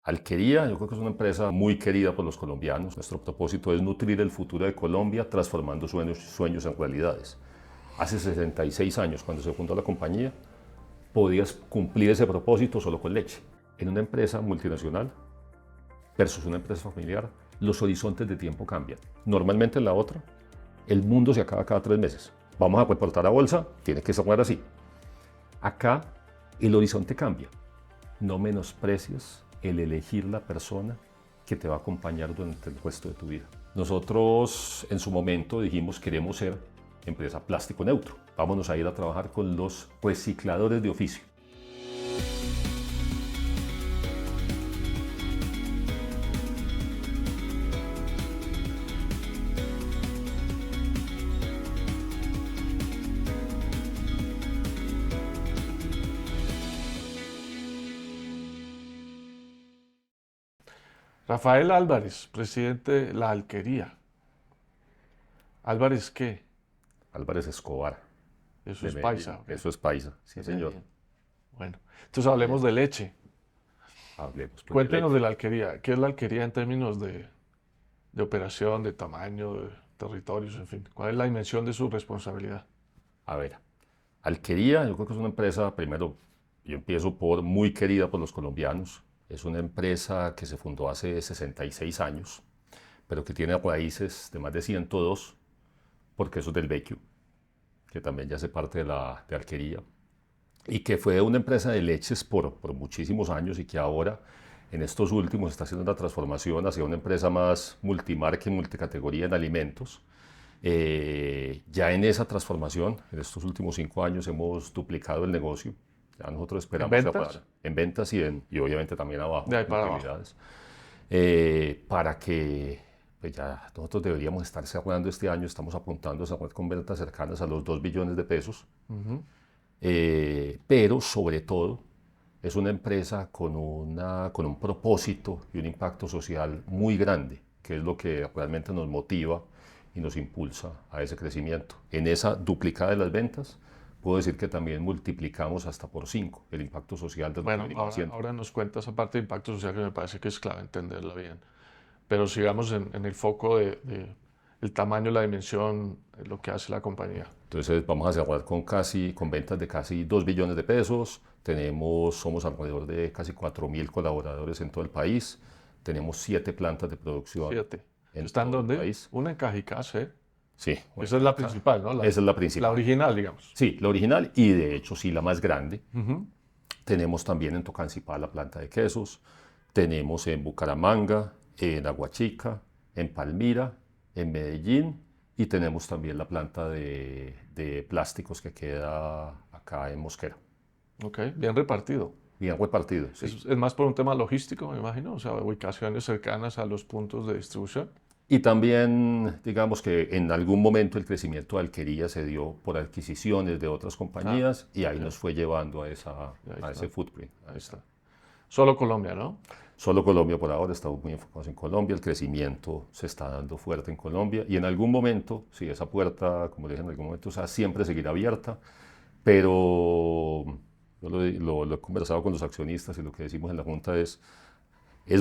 Alquería, yo creo que es una empresa muy querida por los colombianos. Nuestro propósito es nutrir el futuro de Colombia transformando sueños en realidades. Hace 66 años, cuando se fundó la compañía, podías cumplir ese propósito solo con leche. En una empresa multinacional versus una empresa familiar, los horizontes de tiempo cambian. Normalmente en la otra, el mundo se acaba cada 3 meses. Vamos a reportar a bolsa, tiene que cerrar así. Acá el horizonte cambia. No menosprecies el elegir la persona que te va a acompañar durante el resto de tu vida. Nosotros en su momento dijimos queremos ser empresa plástico neutro. Vámonos a ir a trabajar con los recicladores de oficio. Rafael Álvarez, presidente de La Alquería. ¿Álvarez qué? Álvarez Escobar. Eso de es Medellín. paisa. ¿Ok? Eso es paisa, sí De señor. Medellín. Bueno, entonces hablemos de leche. Hablemos pues, Cuéntenos leche. de La Alquería. ¿Qué es La Alquería en términos de operación, de tamaño, de territorios, en fin? ¿Cuál es la dimensión de su responsabilidad? A ver, Alquería, yo creo que es una empresa, primero, yo empiezo por muy querida por los colombianos. Es una empresa que se fundó hace 66 años, pero que tiene raíces de más de 102, porque eso es del Vecchio, que también ya hace parte de Alquería, y que fue una empresa de leches por muchísimos años y que ahora, en estos últimos, está haciendo una transformación hacia una empresa más multimarca y multicategoría en alimentos. Ya en esa transformación, en estos últimos 5 años, hemos duplicado el negocio. Ya nosotros ¿En esperamos ventas? cerrar en ventas y obviamente también abajo, De ahí en para abajo. utilidades, para que pues ya nosotros deberíamos estar cerrando este año. Estamos apuntando a cerrar con ventas cercanas a los 2 billones de pesos. Pero sobre todo es una empresa con un propósito y un impacto social muy grande, que es lo que realmente nos motiva y nos impulsa a ese crecimiento. En esa duplicada de las ventas, puedo decir que también multiplicamos hasta por 5 el impacto social de lo que Bueno, venimos haciendo. ahora nos cuenta esa parte de impacto social que me parece que es clave entenderla bien. Pero sigamos en el foco de el tamaño, la dimensión, lo que hace la compañía. Entonces vamos a cerrar con ventas de casi 2 billones de pesos. Somos alrededor de casi 4.000 colaboradores en todo el país. Tenemos 7 plantas de producción 7. en ¿Están todo el dónde? país. Una en Cajicá, ¿eh? Sí, bueno, Esa es la principal, ¿no? esa es la La principal. original, digamos. Sí, la original y de hecho sí la más grande. Tenemos también en Tocancipá la planta de quesos. Tenemos en Bucaramanga, en Aguachica, en Palmira, en Medellín y tenemos también la planta de plásticos que queda acá en Mosquera. Ok, bien repartido. Bien repartido, sí. Es más por un tema logístico, me imagino, o sea, ubicaciones cercanas a los puntos de distribución. Y también, digamos que en algún momento el crecimiento de Alquería se dio por adquisiciones de otras compañías y ahí ok. nos fue llevando Ahí a ese está, footprint. ahí está. Solo Colombia, ¿no? Solo Colombia por ahora, estamos muy enfocados en Colombia, el crecimiento se está dando fuerte en Colombia y en algún momento, sí, esa puerta, como le dije en algún momento, o sea, siempre seguirá abierta, pero yo lo he conversado con los accionistas y lo que decimos en la Junta es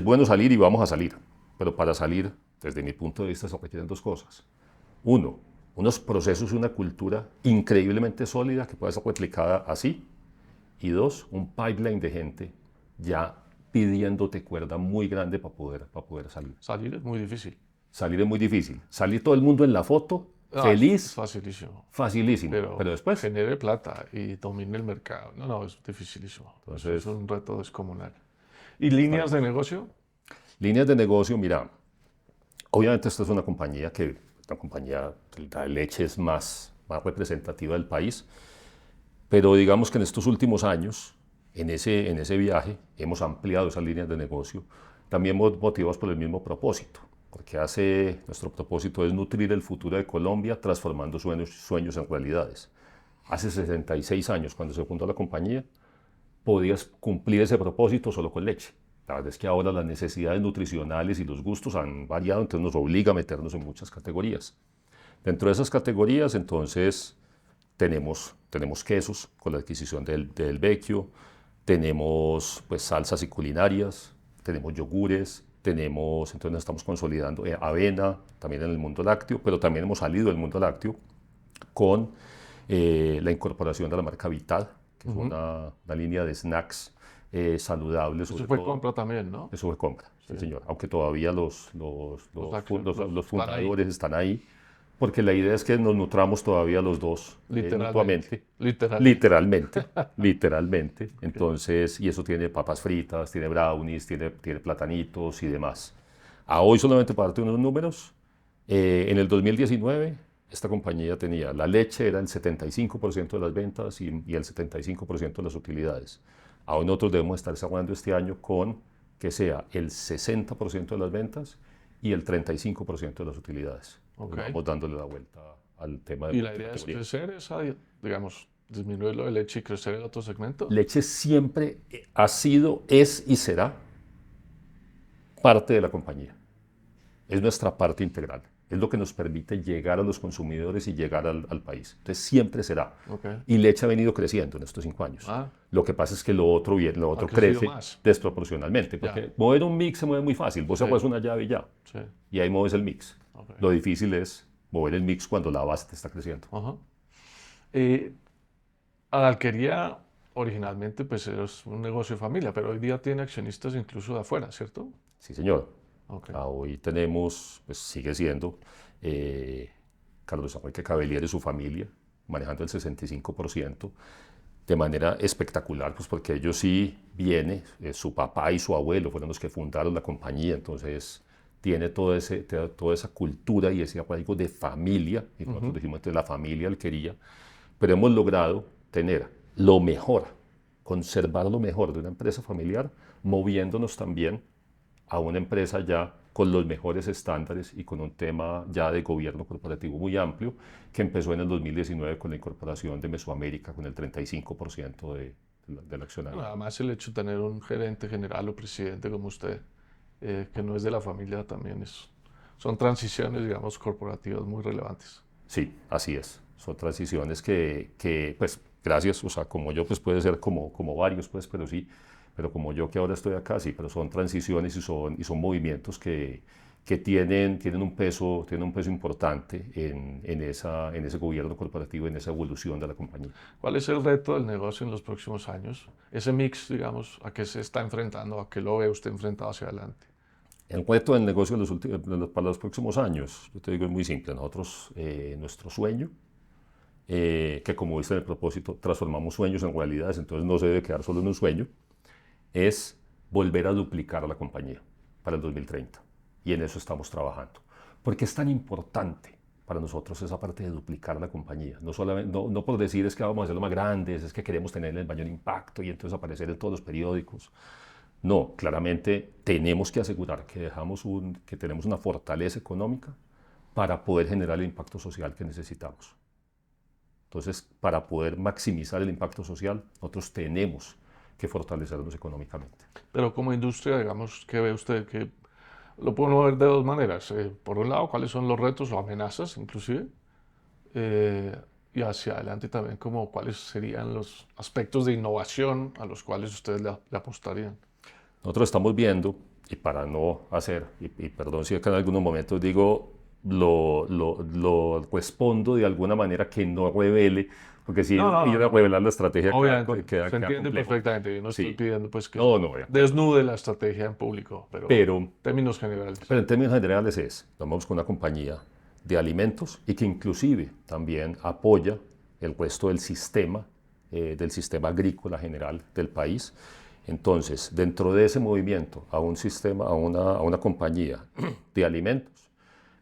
bueno salir y vamos a salir, pero para salir, desde mi punto de vista, se requieren 2 cosas. Uno, unos procesos y una cultura increíblemente sólida que pueda ser replicada así, y 2, un pipeline de gente ya pidiéndote cuerda muy grande para poder salir. Salir es muy difícil. Salir es muy difícil. Salir todo el mundo en la foto, No, es feliz, facilísimo. facilísimo. Pero Pero después, genere plata y domine el mercado. No, es dificilísimo. Eso es entonces, un reto descomunal. ¿Y líneas de negocio? líneas de negocio, mira, obviamente esta es una compañía la de leche es más representativa del país, pero digamos que en estos últimos años, en ese viaje, hemos ampliado esas líneas de negocio, también motivados por el mismo propósito, porque nuestro propósito es nutrir el futuro de Colombia transformando sueños en realidades. Hace 66 años, cuando se fundó la compañía, podías cumplir ese propósito solo con leche. La verdad es que ahora las necesidades nutricionales y los gustos han variado, entonces nos obliga a meternos en muchas categorías. Dentro de esas categorías, entonces, tenemos quesos con la adquisición del Vecchio, tenemos pues salsas y culinarias, tenemos yogures, entonces nos estamos consolidando avena, también en el mundo lácteo, pero también hemos salido del mundo lácteo con la incorporación de la marca Vital, que es una línea de snacks saludables. Eso fue compra también, ¿no? Eso fue compra, sí, señor. Aunque todavía los fundadores están ahí, porque la idea es que nos nutramos todavía los dos mutuamente. Literalmente. Entonces, y eso tiene papas fritas, tiene brownies, tiene platanitos y demás. A hoy, solamente para darte unos números, en el 2019, esta compañía tenía, la leche era el 75% de las ventas y el 75% de las utilidades. Hoy nosotros debemos estar cerrando este año con que sea el 60% de las ventas y el 35% de las utilidades. Okay. Vamos dándole la vuelta al tema de... ¿Y la idea es crecer esa, digamos, disminuir lo de leche y crecer el otro segmento? Leche siempre ha sido, es y será parte de la compañía. Es nuestra parte integral. Es lo que nos permite llegar a los consumidores y llegar al país. Entonces siempre será. Okay. Y leche ha venido creciendo en estos 5 años. Lo que pasa es que lo otro crece más desproporcionalmente. Porque mover un mix se mueve muy fácil. Vos haces una llave y ya. Sí. Y ahí mueves el mix. Okay. Lo difícil es mover el mix cuando la base te está creciendo. Adalquería originalmente pues es un negocio de familia, pero hoy día tiene accionistas incluso de afuera, ¿cierto? Sí, señor. Okay. Hoy tenemos, pues sigue siendo Carlos Enrique Cavelier y su familia, manejando el 65%, de manera espectacular, pues porque ellos sí su papá y su abuelo fueron los que fundaron la compañía, entonces tiene toda esa cultura y ese arraigo de familia, y nosotros dijimos que la familia Alquería, pero hemos logrado tener lo mejor, conservar lo mejor de una empresa familiar, moviéndonos también a una empresa ya con los mejores estándares y con un tema ya de gobierno corporativo muy amplio, que empezó en el 2019 con la incorporación de Mesoamérica con el 35% del accionario. Bueno, además el hecho de tener un gerente general o presidente como usted, que no es de la familia, también son transiciones, digamos, corporativas muy relevantes. Sí, así es. Son transiciones que pues, gracias, o sea, como yo, pues puede ser como varios, pues, pero como yo que ahora estoy acá, sí, pero son transiciones y son movimientos que tienen un peso importante en ese gobierno corporativo, en esa evolución de la compañía. ¿Cuál es el reto del negocio en los próximos años? Ese mix, digamos, ¿a qué se está enfrentando? ¿A qué lo ve usted enfrentado hacia adelante? El reto del negocio para los próximos años, yo te digo, es muy simple. Nosotros, nuestro sueño, que como viste en el propósito, transformamos sueños en realidades, entonces no se debe quedar solo en un sueño, es volver a duplicar la compañía para el 2030. Y en eso estamos trabajando. ¿Por qué es tan importante para nosotros esa parte de duplicar la compañía? No por decir es que vamos a hacerlo más grandes, es que queremos tener el mayor impacto y entonces aparecer en todos los periódicos. No, claramente tenemos que asegurar que tenemos una fortaleza económica para poder generar el impacto social que necesitamos. Entonces, para poder maximizar el impacto social, nosotros tenemos que fortalecernos económicamente. Pero como industria, digamos, ¿qué ve usted? Que lo podemos ver de dos maneras. Por un lado, ¿cuáles son los retos o amenazas, inclusive? Y hacia adelante también, como cuáles serían los aspectos de innovación a los cuales ustedes le apostarían. Nosotros estamos viendo, y para no hacer, y perdón si acá en algunos momentos digo, lo respondo de alguna manera que no revele, porque si ir a revelar la estrategia queda se entiende perfectamente. Yo no estoy pidiendo pues que desnude la estrategia en público, pero en términos generales. Pero en términos generales nos vamos con una compañía de alimentos y que inclusive también apoya el resto del sistema agrícola general del país. Entonces, dentro de ese movimiento a una compañía de alimentos,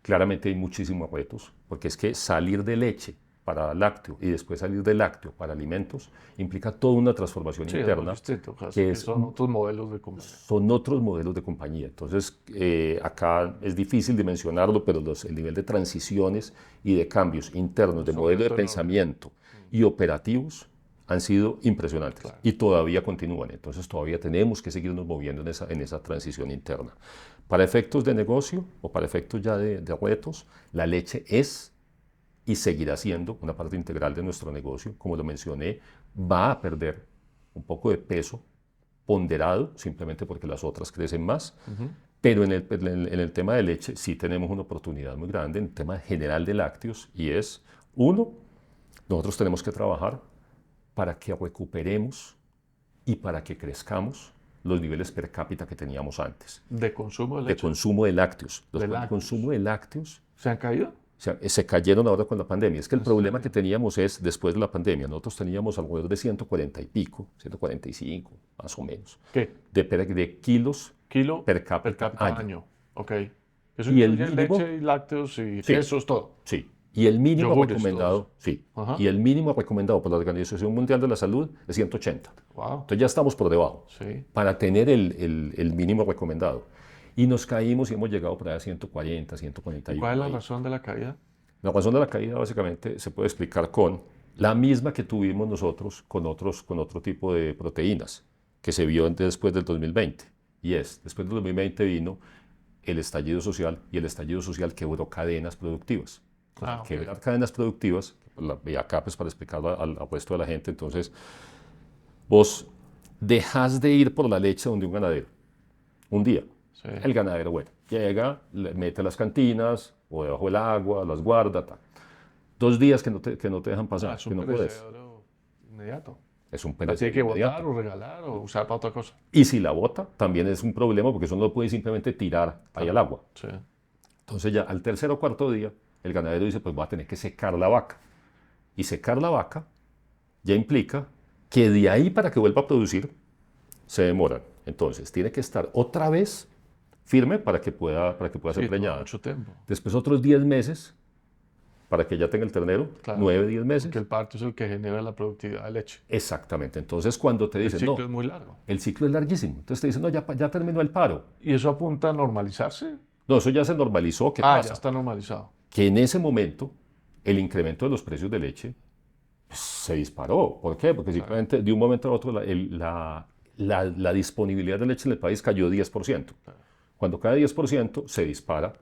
claramente hay muchísimos retos, porque es que salir de leche para lácteo y después salir de lácteo para alimentos implica toda una transformación interna. Son otros modelos de compañía. Son otros modelos de compañía. Entonces, acá es difícil dimensionarlo, pero el nivel de transiciones y de cambios internos, de modelo de pensamiento y operativos, han sido impresionantes y todavía continúan. Entonces todavía tenemos que seguirnos moviendo en esa transición interna. Para efectos de negocio o para efectos ya de retos, la leche es y seguirá siendo una parte integral de nuestro negocio. Como lo mencioné, va a perder un poco de peso ponderado, simplemente porque las otras crecen más. Pero en el tema de leche sí tenemos una oportunidad muy grande en el tema general de lácteos y es, uno, nosotros tenemos que trabajar para que recuperemos y para que crezcamos los niveles per cápita que teníamos antes. ¿De consumo de De leche? consumo de lácteos. Los De de lácteos. consumo de lácteos ¿Se han caído? se cayeron ahora con la pandemia. Es que el problema serio? que teníamos es, después de la pandemia, nosotros teníamos alrededor de 140 y pico, 145 más o menos, ¿Qué? de kilos Kilo per cápita año. año. Ok. Eso Y el incluye mínimo- leche y lácteos y Sí. quesos, todo. Sí. Y el mínimo Yogures, recomendado, sí. Ajá. Y el mínimo recomendado por la Organización Mundial de la Salud es 180. Wow. Entonces ya estamos por debajo Sí. para tener el mínimo recomendado. Y nos caímos y hemos llegado por ahí a 140, 141. ¿Cuál es la ahí. razón de la caída? La razón de la caída básicamente se puede explicar con la misma que tuvimos nosotros con otro tipo de proteínas que se vio después del 2020. Y después del 2020 vino el estallido social y el estallido social quebró cadenas productivas. Ok. Quebrar cadenas productivas, y acá pues para explicarlo al resto de la gente, entonces vos dejás de ir por la leche donde un ganadero, un día. Sí. El ganadero, bueno, llega, le mete las cantinas o debajo del agua, las guarda, tal. 2 días que no te dejan pasar, Es que un no puedes. perecedero inmediato. Es un La tiene perecedero que inmediato. botar o regalar o usar para otra cosa. Y si la bota, también es un problema porque eso no lo puede simplemente tirar ahí al agua. Sí. Entonces ya al tercer o cuarto día, el ganadero dice, pues voy a tener que secar la vaca. Y secar la vaca ya implica que de ahí para que vuelva a producir, se demoran. Entonces tiene que estar otra vez firme para que pueda ser Sí, toma preñada. mucho tiempo. Después otros 10 meses para que ya tenga el ternero, Claro. 9, 10 meses. Porque el parto es el que genera la productividad de leche. Exactamente. Entonces cuando te El dicen, ciclo no, es muy largo. el ciclo es larguísimo. Entonces te dicen, no, ya terminó el paro. ¿Y eso apunta a normalizarse? No, eso ya se normalizó. ¿Qué Ya pasa? está normalizado. Que en ese momento el incremento de los precios de leche pues, se disparó. ¿Por qué? Porque simplemente de un momento a otro la disponibilidad de leche en el país cayó 10%. Cuando cae 10% se dispara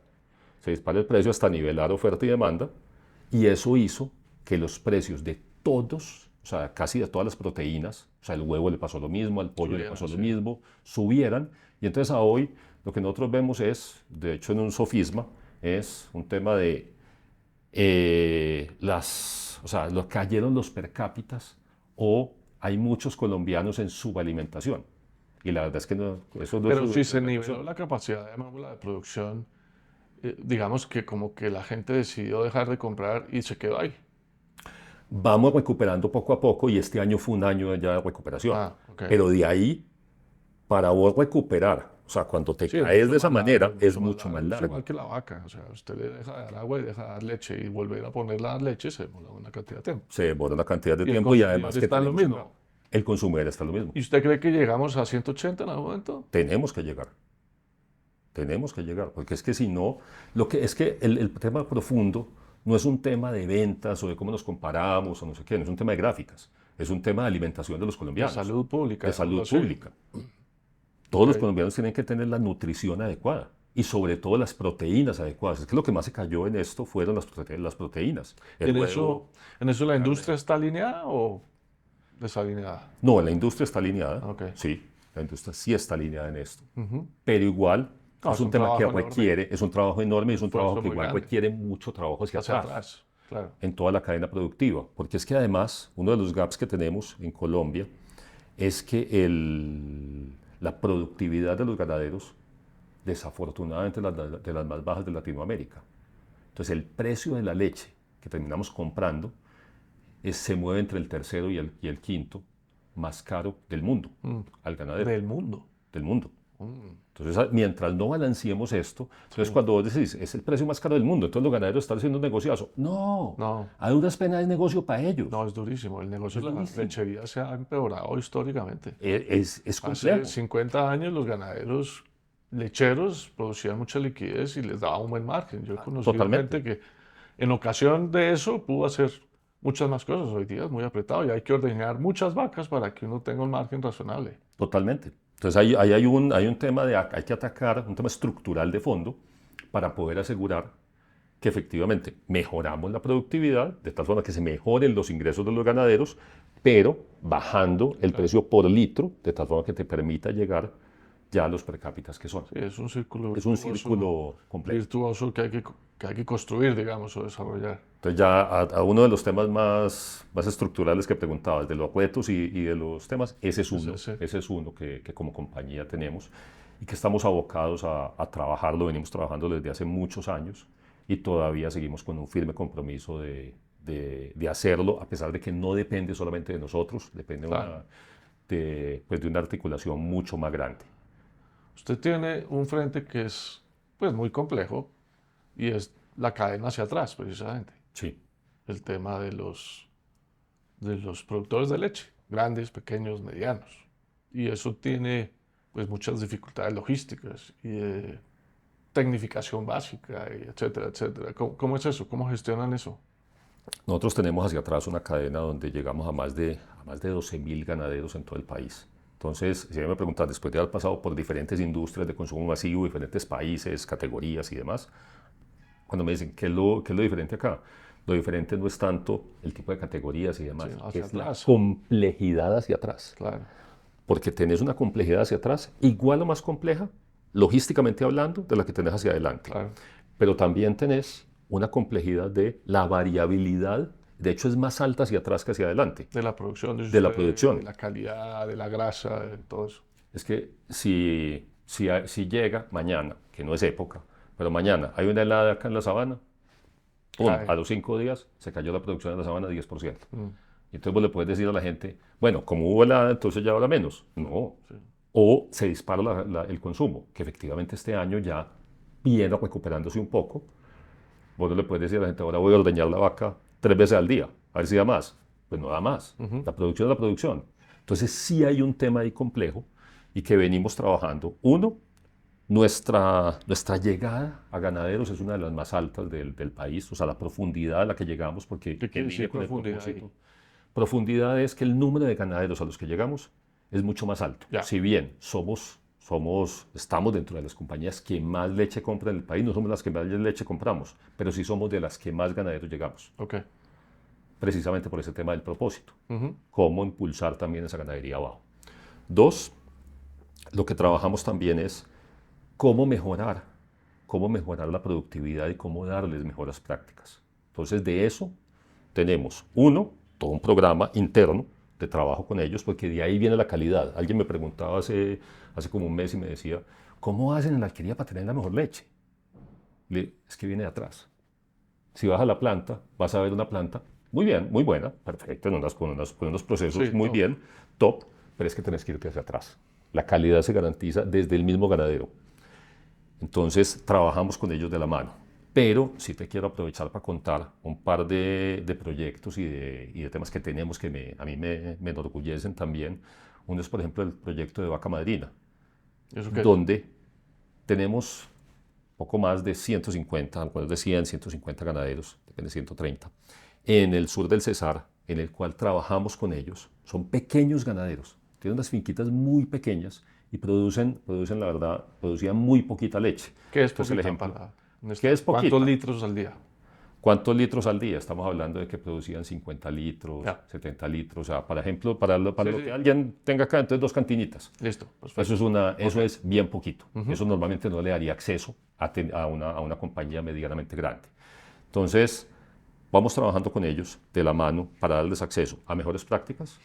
el precio hasta nivelar oferta y demanda y eso hizo que los precios de todos, o sea, casi de todas las proteínas, o sea, el huevo le pasó lo mismo, al pollo le Subieran, pasó lo sí. mismo, subieran y entonces a hoy lo que nosotros vemos es, de hecho en un sofisma, es un tema de lo cayeron los per cápitas o hay muchos colombianos en subalimentación. Y la verdad es que no, eso no Pero es si se niveló la capacidad de producción, digamos que como que la gente decidió dejar de comprar y se quedó ahí. Vamos recuperando poco a poco y este año fue un año ya de recuperación. Ok. Pero de ahí, para vos recuperar, o sea, cuando te Sí, es caes mucho de esa más manera, largo, es mucho más Es largo. igual que la vaca. O sea, usted le deja de dar agua y deja de dar leche y volver a ponerla a dar leche se demora una cantidad de tiempo. Se demora una cantidad de Y el tiempo y consumidor además que está en lo tenemos mismo. el consumidor está lo mismo. ¿Y usted cree que llegamos a 180 en algún momento? Tenemos que llegar. Tenemos que llegar, porque es que si no, es que el tema profundo no es un tema de ventas o de cómo nos comparamos o no sé qué, no es un tema de gráficas, es un tema de alimentación de los De colombianos, salud pública. de salud digámoslo así. pública. Todos los Ok. colombianos tienen que tener la nutrición adecuada y sobre todo las proteínas adecuadas. Es que lo que más se cayó en esto fueron las proteínas. ¿Y en huevo- eso la industria está alineada o desalineada? No, la industria está alineada, Ok. sí, la industria sí está alineada en esto, Ujú. pero igual No, es un tema que trabajo enorme. requiere, es un trabajo enorme y es un esfuerzo trabajo que muy igual grande. requiere mucho trabajo hacia Hacia atrás, atrás, claro. en toda la cadena productiva, porque es que además uno de los gaps que tenemos en Colombia es que la productividad de los ganaderos desafortunadamente de las más bajas de Latinoamérica. Entonces el precio de la leche que terminamos comprando se mueve entre el tercero y el quinto más caro del mundo al ganadero, Del mundo. del mundo. Entonces, mientras no balanceemos esto, entonces cuando vos decís, es el precio más caro del mundo, entonces los ganaderos están haciendo un negociazo. No, No. a duras penas es negocio para ellos. No, es durísimo. El negocio Es de la durísimo. lechería se ha empeorado históricamente. Es Hace complejo. 50 años los ganaderos lecheros producían mucha liquidez y les daba un buen margen. Yo he conocido Totalmente. gente que en ocasión de eso pudo hacer muchas más cosas. Hoy día es muy apretado y hay que ordeñar muchas vacas para que uno tenga un margen razonable. Totalmente. Entonces ahí hay un tema hay que atacar, un tema estructural de fondo para poder asegurar que efectivamente mejoramos la productividad de tal forma que se mejoren los ingresos de los ganaderos pero bajando el precio por litro, de tal forma que te permita llegar ya a los per cápitas que son. Sí, es un círculo Es un virtuoso, círculo completo. virtuoso que hay que construir, digamos, o desarrollar. Entonces ya a uno de los temas más estructurales que preguntabas, de los acuerdos y de los temas, ese es uno que como compañía tenemos y que estamos abocados a trabajarlo, venimos trabajando desde hace muchos años y todavía seguimos con un firme compromiso de hacerlo, a pesar de que no depende solamente de nosotros, depende Claro. pues de una articulación mucho más grande. Usted tiene un frente que es pues muy complejo y es la cadena hacia atrás, precisamente. Sí. El tema de los productores de leche, grandes, pequeños, medianos. Y eso tiene pues muchas dificultades logísticas y de tecnificación básica, y etcétera, etcétera. ¿Cómo es eso? ¿Cómo gestionan eso? Nosotros tenemos hacia atrás una cadena donde llegamos a más de 12.000 ganaderos en todo el país. Entonces, si me preguntan, después de haber pasado por diferentes industrias de consumo masivo, diferentes países, categorías y demás, cuando me dicen, qué es lo diferente acá? Lo diferente no es tanto el tipo de categorías y demás, Sí, hacia es la atrás. complejidad hacia atrás. Claro, Porque tenés una complejidad hacia atrás igual o más compleja, logísticamente hablando, de la que tenés hacia adelante. claro. Pero también tenés una complejidad de la variabilidad, de hecho es más alta hacia atrás que hacia adelante, De la producción, de la producción. de la calidad, de la grasa, de todo eso. Es que si llega mañana, que no es época, pero mañana hay una helada acá en la sabana, ¡pum! Cae. A los 5 días se cayó la producción de la sabana 10%. Mm, Y entonces vos le puedes decir a la gente, bueno, como hubo helada, entonces ya ahora menos. No. sí. O se dispara el consumo, que efectivamente este año ya viene recuperándose un poco. Vos no le puedes decir a la gente, ahora voy a ordeñar la vaca 3 veces al día, a ver si da más. Pues no da más. La producción es la producción. Entonces sí hay un tema ahí complejo y que venimos trabajando. Uno, nuestra llegada a ganaderos es una de las más altas del país, o sea, la profundidad a la que llegamos, porque ¿Qué quiere en línea decir con el profundidad propósito. ahí? Profundidad es que el número de ganaderos a los que llegamos es mucho más alto. Ya. Si bien estamos dentro de las compañías que más leche compran en el país, no somos las que más leche compramos, pero sí somos de las que más ganaderos llegamos, Ok. precisamente por ese tema del propósito, Ujú. cómo impulsar también esa ganadería abajo. Dos, lo que trabajamos también es cómo mejorar la productividad y cómo darles mejores prácticas. Entonces, de eso tenemos, todo un programa interno de trabajo con ellos, porque de ahí viene la calidad. Alguien me preguntaba hace como un mes y me decía, ¿cómo hacen en la alquería para tener la mejor leche? Es que viene de atrás. Si vas a la planta, vas a ver una planta muy bien, muy buena, perfecta, con unos procesos Sí, muy top. bien, top, pero es que tenés que irte hacia atrás. La calidad se garantiza desde el mismo ganadero. Entonces, trabajamos con ellos de la mano. Pero sí te quiero aprovechar para contar un par de proyectos y de temas que tenemos que a mí me enorgullecen también. Uno es, por ejemplo, el proyecto de Vaca Madrina, ¿Eso qué es? donde tenemos poco más de 150, alrededor de 100, 150 ganaderos, depende de 130, en el sur del Cesar, en el cual trabajamos con ellos. Son pequeños ganaderos, tienen unas finquitas muy pequeñas y la verdad, producían muy poquita leche. ¿Qué es Entonces, el poquita ejemplo, para... ¿qué es poquita? ¿Cuántos litros al día? ¿Cuántos litros al día? Estamos hablando de que producían 50 litros, Ya. 70 litros. O sea, por ejemplo, para lo Sí. que alguien tenga acá, entonces 2 cantinitas. Listo, perfecto. Eso es bien poquito. Eso normalmente no le daría acceso a una compañía medianamente grande. Entonces, vamos trabajando con ellos de la mano para darles acceso a mejores prácticas,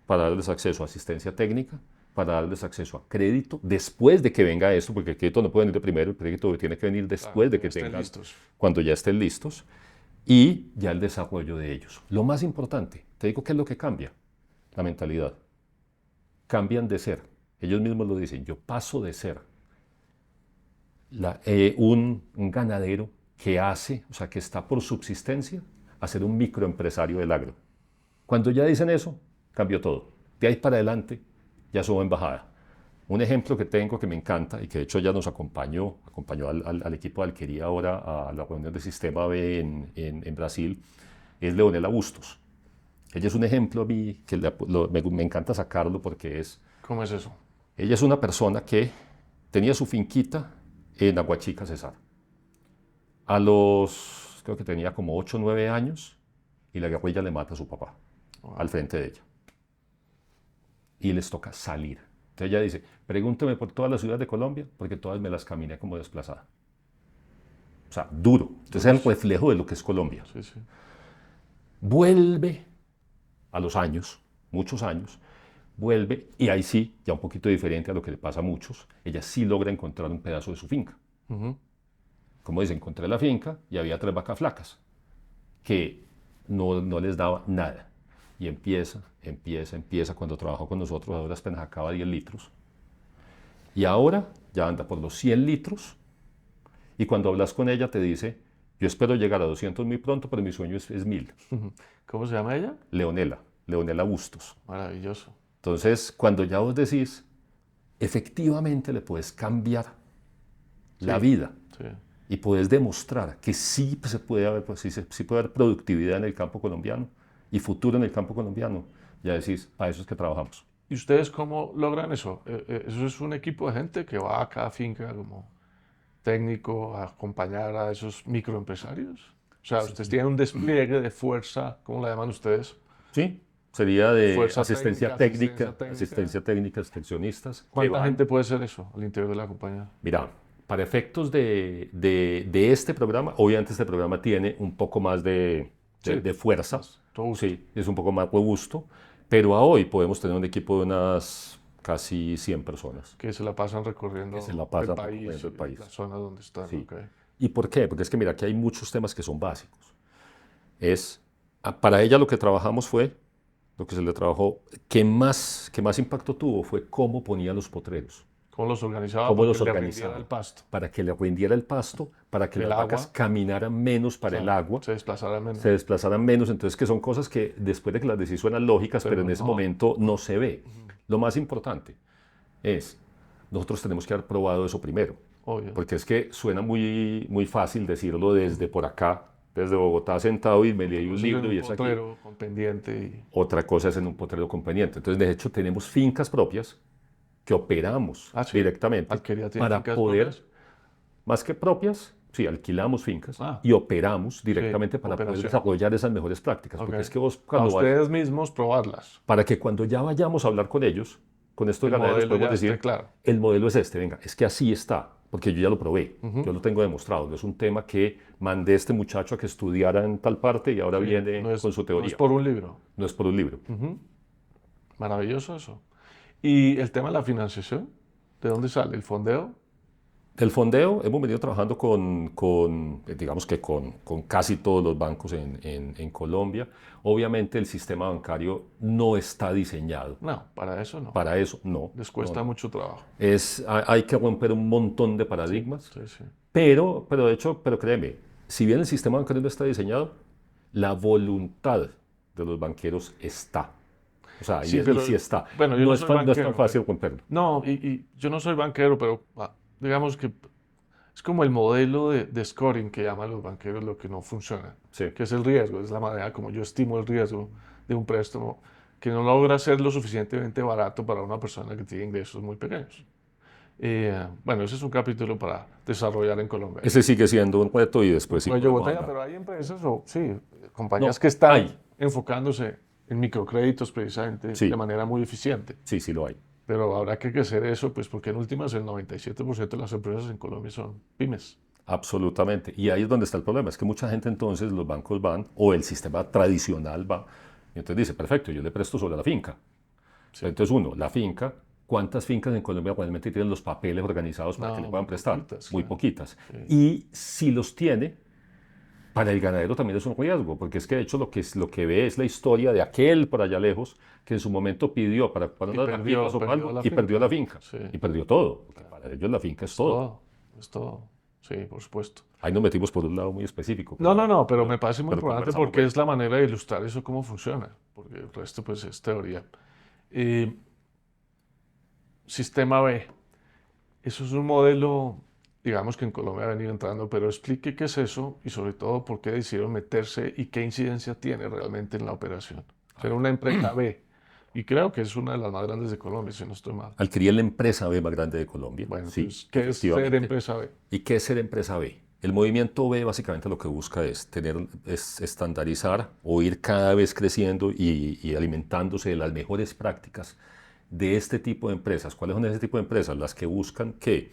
para darles acceso a asistencia técnica, para darles acceso a crédito después de que venga esto, porque el crédito no puede venir de primero, el crédito tiene que venir después de que estén tengan, listos. cuando ya estén listos, y ya el desarrollo de ellos. Lo más importante, te digo qué es lo que cambia, la mentalidad. Cambian de ser, ellos mismos lo dicen, yo paso de ser un ganadero que o sea, que está por subsistencia, a ser un microempresario del agro. Cuando ya dicen eso, cambió todo. De ahí para adelante, ya subo embajada. Un ejemplo que tengo que me encanta y que de hecho ya nos acompañó al equipo de alquería ahora a la reunión de Sistema B en Brasil, es Leonela Bustos. Ella es un ejemplo a mí que me encanta sacarlo porque ¿Cómo es eso? ella es una persona que tenía su finquita en Aguachica, Cesar. Creo que tenía como 8 o 9 años, y la guerrilla le mata a su papá al frente de ella. y les toca salir. Entonces ella dice, pregúnteme por todas las ciudades de Colombia, porque todas me las caminé como desplazada. O sea, duro. Entonces es el reflejo de lo que es Colombia. Sí, sí. Vuelve a los años, muchos años, vuelve y ahí sí, ya un poquito diferente a lo que le pasa a muchos, ella sí logra encontrar un pedazo de su finca. Como dice, encontré la finca y había 3 vacas flacas que no les daba nada. Y empieza, cuando trabajó con nosotros, ahora apenas acaba 10 litros. Y ahora ya anda por los 100 litros. Y cuando hablas con ella te dice, yo espero llegar a 200 muy pronto, pero mi sueño es 1000. ¿Cómo se llama ella? Leonela Bustos. Maravilloso. Entonces, cuando ya vos decís, efectivamente le puedes cambiar la vida. Sí. Y puedes demostrar que sí se puede haber, sí puede haber productividad en el campo colombiano y futuro en el campo colombiano. Ya decís, para eso es que trabajamos. ¿Y ustedes cómo logran eso? ¿Eso es un equipo de gente que va a cada finca como técnico a acompañar a esos microempresarios? O sea, ustedes tienen un despliegue de fuerza, ¿cómo la llaman ustedes? Sí, sería de Fuerza asistencia técnica, extensionistas. ¿Cuánta gente puede ser eso al interior de la compañía? Mira, para efectos de este programa, obviamente este programa tiene un poco más de fuerza. Sí, es un poco más robusto, pero a hoy podemos tener un equipo de unas casi 100 personas. Que se la pasan recorriendo el país, la zona donde están. Sí. Okay. ¿Y por qué? Porque es que mira, aquí hay muchos temas que son básicos. Para ella lo que trabajamos fue, lo que se le trabajó, que más impacto tuvo fue cómo ponía los potreros. ¿Cómo los organizaba? ¿Cómo los organizaba el pasto? Para que le rindiera el pasto, para que las vacas caminaran menos para el agua. Se desplazaran menos. Se desplazaran menos. Entonces, que son cosas que después de que las decís suenan lógicas, pero en ese momento no se ve. Lo más importante es, nosotros tenemos que haber probado eso primero. Obvio. Porque es que suena muy, muy fácil decirlo desde por acá, desde Bogotá sentado y me leí un libro y es aquí. Un potrero con pendiente. Otra cosa es en un potrero con pendiente. Entonces, de hecho, tenemos fincas propias que operamos directamente para poder, propias. Más que propias, sí, alquilamos fincas y operamos directamente para poder desarrollar esas mejores prácticas. Okay. Porque es que vos, cuando ustedes mismos probarlas. Para que cuando ya vayamos a hablar con ellos, con estos ganaderos, podemos decir, claro. El modelo es este, venga, es que así está, porque yo ya lo probé, yo lo tengo demostrado. No es un tema que mandé a este muchacho a que estudiara en tal parte y ahora viene con su teoría. No es por un libro. No es por un libro. Maravilloso eso. ¿Y el tema de la financiación? ¿De dónde sale? ¿El fondeo? El fondeo, hemos venido trabajando digamos que con casi todos los bancos en Colombia. Obviamente el sistema bancario no está diseñado. No, para eso no. Para eso no. Les cuesta mucho trabajo. Hay que romper un montón de paradigmas. Sí. Pero créeme, si bien el sistema bancario no está diseñado, la voluntad de los banqueros está. O sea, sí está. Bueno, no es tan fácil romperlo. No, y yo no soy banquero, pero digamos que es como el modelo de scoring que llaman los banqueros lo que no funciona, que es el riesgo, es la manera como yo estimo el riesgo de un préstamo que no logra ser lo suficientemente barato para una persona que tiene ingresos muy pequeños. Bueno, ese es un capítulo para desarrollar en Colombia. Ese sigue siendo un reto y después sí. Pero hay empresas compañías que están enfocándose en microcréditos precisamente de manera muy eficiente. Sí lo hay. Pero habrá que crecer eso, pues porque en últimas el 97% de las empresas en Colombia son pymes. Absolutamente. Y ahí es donde está el problema. Es que mucha gente entonces, los bancos van, o el sistema tradicional va, y entonces dice, perfecto, yo le presto sobre la finca. Sí. Entonces la finca, ¿cuántas fincas en Colombia realmente tienen los papeles organizados para que le puedan prestar? Muy poquitas. Sí. Y si los tiene, para el ganadero también es un riesgo, porque es que de hecho lo que ve es la historia de aquel por allá lejos que en su momento pidió para unas vaquitas o algo y perdió la finca. Sí. Y perdió todo, porque para ellos la finca es todo. Es todo, sí, por supuesto. Ahí nos metimos por un lado muy específico. No, pero me parece muy importante porque es la manera de ilustrar eso cómo funciona, porque el resto pues es teoría. Sistema B, eso es un modelo, digamos que en Colombia ha venido entrando, pero explique qué es eso y sobre todo por qué decidieron meterse y qué incidencia tiene realmente en la operación. Ser una empresa B, y creo que es una de las más grandes de Colombia, si no estoy mal. Adquirí la empresa B más grande de Colombia. Bueno, sí, ¿qué es ser empresa B? ¿Y qué es ser empresa B? El movimiento B básicamente lo que busca es estandarizar o ir cada vez creciendo y alimentándose de las mejores prácticas de este tipo de empresas. ¿Cuáles son ese tipo de empresas? Las que buscan que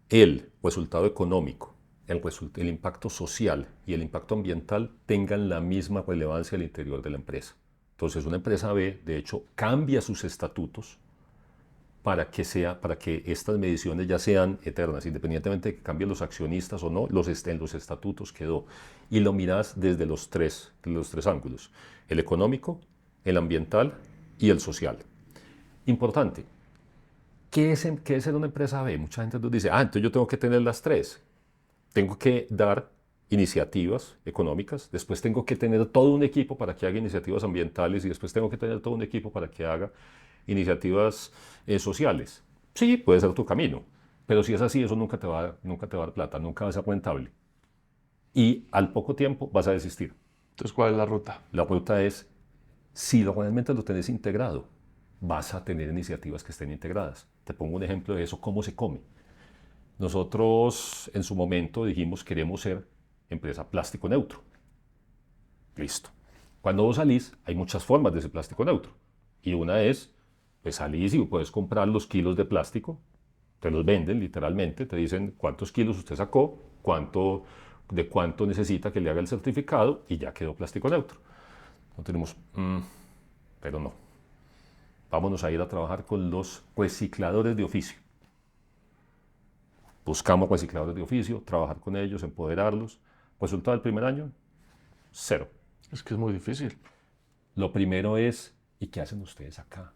el resultado económico, el impacto social y el impacto ambiental tengan la misma relevancia al interior de la empresa. Entonces, una empresa B, de hecho, cambia sus estatutos para que estas mediciones ya sean eternas, independientemente de que cambien los accionistas o no, en los estatutos quedó. Y lo miras desde los tres ángulos: el económico, el ambiental y el social. Importante. ¿Qué es ser una empresa B? Mucha gente nos dice, entonces yo tengo que tener las tres. Tengo que dar iniciativas económicas, después tengo que tener todo un equipo para que haga iniciativas ambientales y después tengo que tener todo un equipo para que haga iniciativas sociales. Sí, puede ser tu camino, pero si es así, eso nunca te va a dar plata, nunca va a ser rentable. Y al poco tiempo vas a desistir. Entonces, ¿cuál es la ruta? La ruta es, si realmente lo tenés integrado, vas a tener iniciativas que estén integradas. Te pongo un ejemplo de eso: cómo se come. Nosotros en su momento dijimos, queremos ser empresa plástico neutro. Listo. Cuando vos salís, hay muchas formas de ser plástico neutro. Y una es, pues salís y puedes comprar los kilos de plástico, te los venden literalmente, te dicen cuántos kilos usted sacó, de cuánto necesita que le haga el certificado y ya quedó plástico neutro. No tenemos, pero no. Vámonos a ir a trabajar con los recicladores de oficio. Buscamos recicladores de oficio, trabajar con ellos, empoderarlos. Resultado del primer año, 0. Es que es muy difícil. Lo primero es, ¿y qué hacen ustedes acá?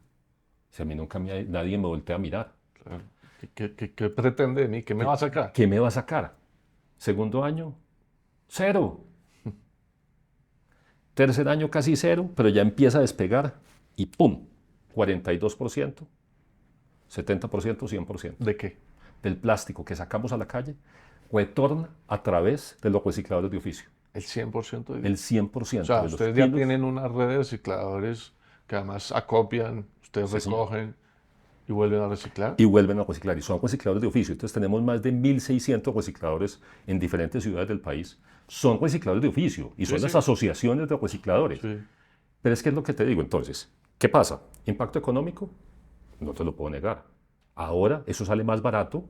Si a mí nunca nadie me voltea a mirar. Claro. ¿Qué pretende de mí? ¿Qué me va a sacar? ¿Qué me va a sacar? Segundo año, 0. Tercer año casi 0, pero ya empieza a despegar y ¡pum! 42%, 70%, 100%. ¿De qué? Del plástico que sacamos a la calle retorna a través de los recicladores de oficio. El 100% de... El 100%. O sea, de los ustedes ya kilos. tienen una red de recicladores que además acopian, ustedes Sí, señor. recogen y vuelven a reciclar. Y vuelven a reciclar. Y son recicladores de oficio. Entonces tenemos más de 1.600 recicladores en diferentes ciudades del país. Son recicladores de oficio y son Sí, las sí. asociaciones de recicladores. Sí. Pero es que es lo que te digo. Entonces, ¿qué pasa? ¿Impacto económico? No te lo puedo negar. Ahora eso sale más barato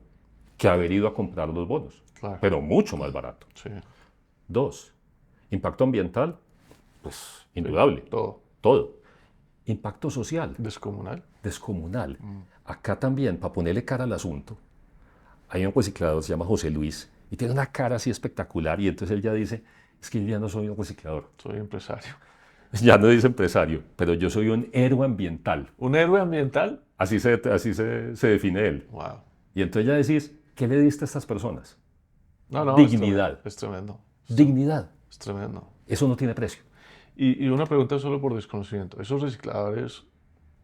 que haber ido a comprar los bonos. Claro. Pero mucho más barato. Sí. 2. Impacto ambiental, pues indudable. Todo. Todo. Impacto social, Descomunal. descomunal. Acá también, para ponerle cara al asunto, hay un reciclador, se llama José Luis, y tiene una cara así espectacular, y entonces él ya dice, es que yo ya no soy un reciclador, Soy empresario. ya no dice empresario, pero yo soy un héroe ambiental. ¿Un héroe ambiental? Así se define él. Wow. Y entonces ya decís, ¿qué le diste a estas personas? No, Dignidad. Es tremendo. Dignidad. Es tremendo. Eso no tiene precio. Y una pregunta solo por desconocimiento. Esos recicladores,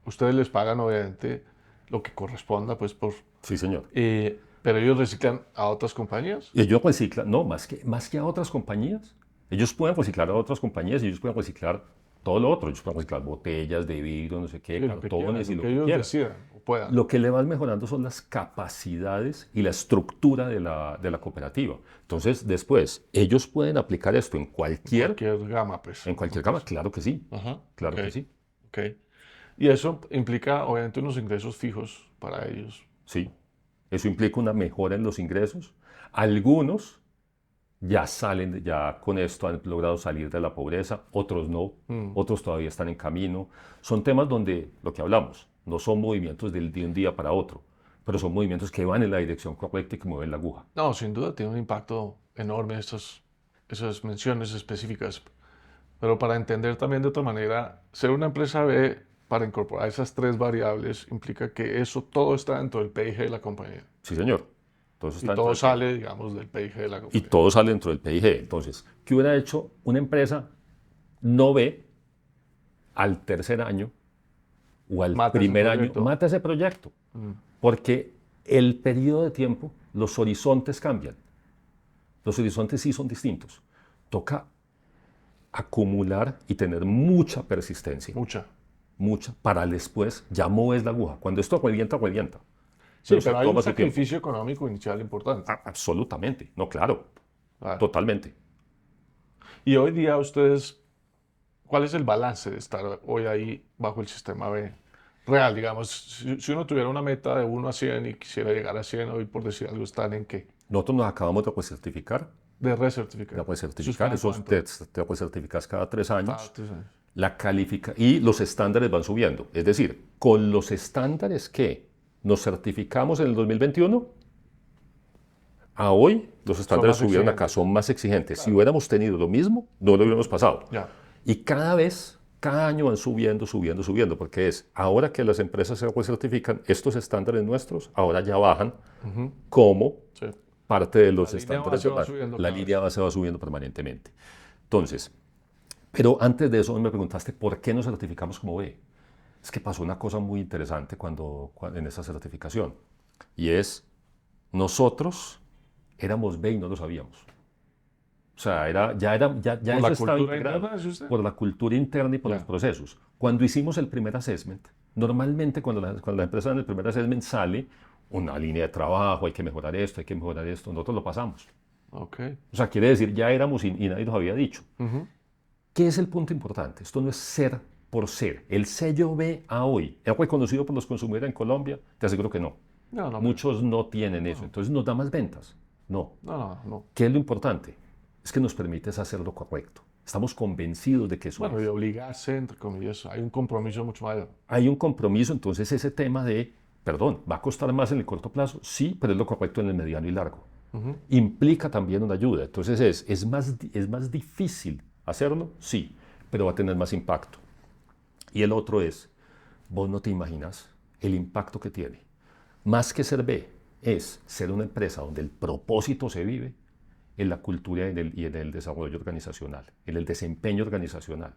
ustedes les pagan obviamente lo que corresponda, pues por... Sí, señor. Pero ellos reciclan a otras compañías. Y ellos reciclan, no, más que a otras compañías. Ellos pueden reciclar a otras compañías y ellos pueden reciclar todo lo otro. Ellos pueden reciclar botellas de vidrio, no sé qué, Sí, lo que cartones y quieran, lo que que ellos quieran. decidan o puedan. Lo que le vas mejorando son las capacidades y la estructura de la cooperativa. Entonces, después, ellos pueden aplicar esto en cualquier Gama, pues. gama. Claro que sí. Ajá. Claro Ok, que sí. ok. Y eso implica obviamente unos ingresos fijos para ellos. Sí. Eso implica una mejora en los ingresos. Algunos ya ya con esto han logrado salir de la pobreza, otros no, otros todavía están en camino. Son temas donde, lo que hablamos, no son movimientos de un día para otro, pero son movimientos que van en la dirección correcta y que mueven la aguja. No, sin duda tiene un impacto enorme esas menciones específicas. Pero para entender también de otra manera, ser una empresa B para incorporar esas tres variables implica que eso todo está dentro del PIG de la compañía. Sí, señor. Entonces, Y todo sale, digamos, del PIG de la y compañía. todo sale dentro del PIG. Entonces, ¿qué hubiera hecho una empresa no B al tercer año o al Mata ese primer año? proyecto. Mata ese proyecto. Porque el periodo de tiempo, los horizontes cambian. Los horizontes sí son distintos. Toca acumular y tener mucha persistencia. Mucha, para después ya moves la aguja. Cuando esto revienta, revienta. Sí, se pero hay toma un su tiempo. sacrificio económico inicial importante. Absolutamente. No, claro. Claro. Totalmente. Y hoy día ustedes, ¿cuál es el balance de estar hoy ahí bajo el sistema B? real, digamos, si uno tuviera una meta de 1 a 100 y quisiera llegar a 100 hoy, por decir algo, ¿están en qué? Nosotros nos acabamos de recertificar. De recertificar. De ¿Eso es recertificar, cada esos cuánto? te recertificas cada 3 años. Cada 3 años. Y los estándares van subiendo. Es decir, con los estándares que nos certificamos en el 2021, a hoy los estándares más subieron acá, exigentes. son más exigentes. Si hubiéramos tenido lo mismo, no lo hubiéramos pasado. Ya. Y cada año van subiendo, subiendo, subiendo, porque ahora que las empresas se recertifican, estos estándares nuestros ahora ya bajan como Sí. parte de los La línea estándares. base va subiendo La cada línea base va subiendo permanentemente. Entonces, pero antes de eso me preguntaste por qué nos certificamos como B. Es que pasó una cosa muy interesante en esa certificación, y es, nosotros éramos B y no lo sabíamos. O sea, ya ¿Por eso la estaba cultura integrado interna, dice usted? por la cultura interna y por Ya. los procesos. Cuando hicimos el primer assessment, normalmente cuando las empresas dan el primer assessment sale una línea de trabajo, hay que mejorar esto, hay que mejorar esto, nosotros lo pasamos. Ok. O sea, quiere decir, ya éramos y nadie nos había dicho. ¿Qué es el punto importante? Esto no es ser por ser. El sello B a hoy, ¿es reconocido por los consumidores en Colombia? Te aseguro que no. No, no, Muchos no tienen eso, entonces nos da más ventas. No. no. ¿Qué es lo importante? Es que nos permite hacer lo correcto. Estamos convencidos de que eso Bueno, es. y obligarse, entre comillas, hay un compromiso mucho mayor. Hay un compromiso, entonces ese tema de, perdón, ¿va a costar más en el corto plazo? Sí, pero es lo correcto en el mediano y largo. Implica también una ayuda, entonces es más difícil hacerlo, sí, pero va a tener más impacto. Y el otro es, vos no te imaginas el impacto que tiene. Más que ser B, es ser una empresa donde el propósito se vive en la cultura y en el desarrollo organizacional, en el desempeño organizacional.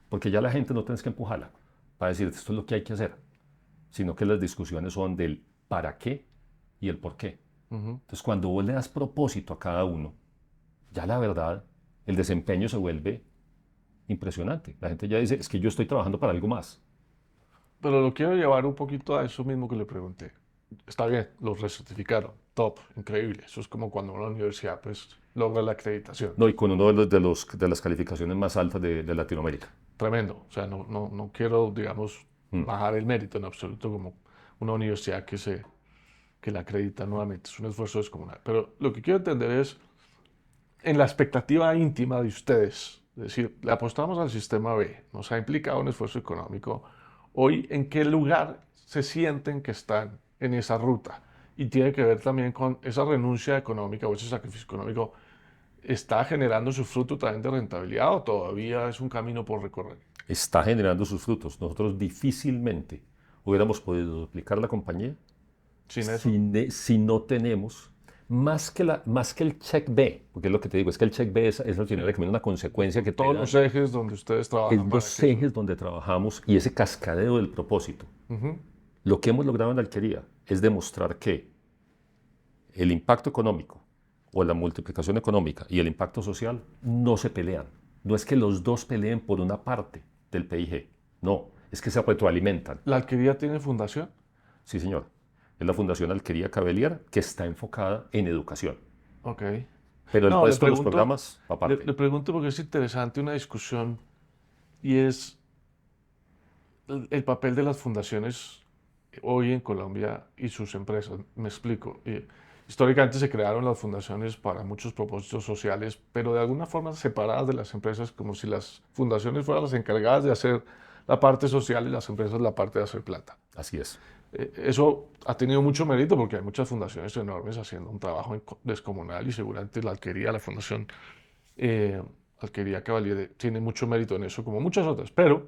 Porque ya la gente no tienes que empujarla para decir esto es lo que hay que hacer, sino que las discusiones son del para qué y el por qué. Entonces, cuando vos le das propósito a cada uno, ya la verdad, el desempeño se vuelve impresionante. La gente ya dice, es que yo estoy trabajando para algo más. Pero lo quiero llevar un poquito a eso mismo que le pregunté. Está bien, los recertificaron, top, increíble. Eso es como cuando una universidad pues logra la acreditación. No, y con uno de las calificaciones más altas de Latinoamérica. Tremendo. O sea, no quiero, digamos, bajar el mérito en absoluto como una universidad que la acredita nuevamente. Es un esfuerzo descomunal. Pero lo que quiero entender es, en la expectativa íntima de ustedes, es decir, le apostamos al sistema B, nos ha implicado un esfuerzo económico. Hoy, ¿en qué lugar se sienten que están en esa ruta? Y tiene que ver también con esa renuncia económica o ese sacrificio económico. ¿Está generando su fruto también de rentabilidad o todavía es un camino por recorrer? Está generando sus frutos. Nosotros difícilmente hubiéramos podido duplicar la compañía Sin eso. si no tenemos más que el check B, porque es lo que te digo, es que el check B es al final de camino una consecuencia que te Todos da. los ejes donde ustedes trabajan. Es los ejes donde trabajamos y ese cascadeo del propósito. Lo que hemos logrado en la alquería es demostrar que el impacto económico o la multiplicación económica y el impacto social no se pelean. No es que los dos peleen por una parte del PIG. No, es que se retroalimentan. ¿La alquería tiene fundación? Sí, señor. Es la Fundación Alquería Cavelier, que está enfocada en educación. Ok. Pero el No, resto de los programas, aparte. Le pregunto porque es interesante una discusión y es el papel de las fundaciones hoy en Colombia y sus empresas. Me explico. Históricamente se crearon las fundaciones para muchos propósitos sociales, pero de alguna forma separadas de las empresas, como si las fundaciones fueran las encargadas de hacer la parte social y las empresas la parte de hacer plata. Así es. Eso ha tenido mucho mérito porque hay muchas fundaciones enormes haciendo un trabajo descomunal y seguramente la Alquería, la Fundación Alquería Cavalier tiene mucho mérito en eso, como muchas otras. Pero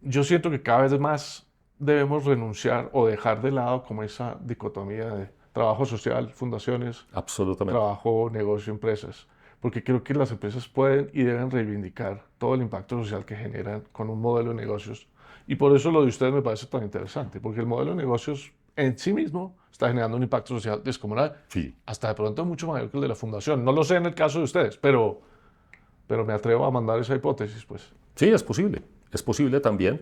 yo siento que cada vez más debemos renunciar o dejar de lado como esa dicotomía de trabajo social, fundaciones, Absolutamente. trabajo, negocio, empresas. Porque creo que las empresas pueden y deben reivindicar todo el impacto social que generan con un modelo de negocios. Y por eso lo de ustedes me parece tan interesante, porque el modelo de negocios en sí mismo está generando un impacto social descomunal, Sí. hasta de pronto mucho mayor que el de la fundación. No lo sé en el caso de ustedes, pero me atrevo a mandar esa hipótesis, pues. Sí, es posible. Es posible también.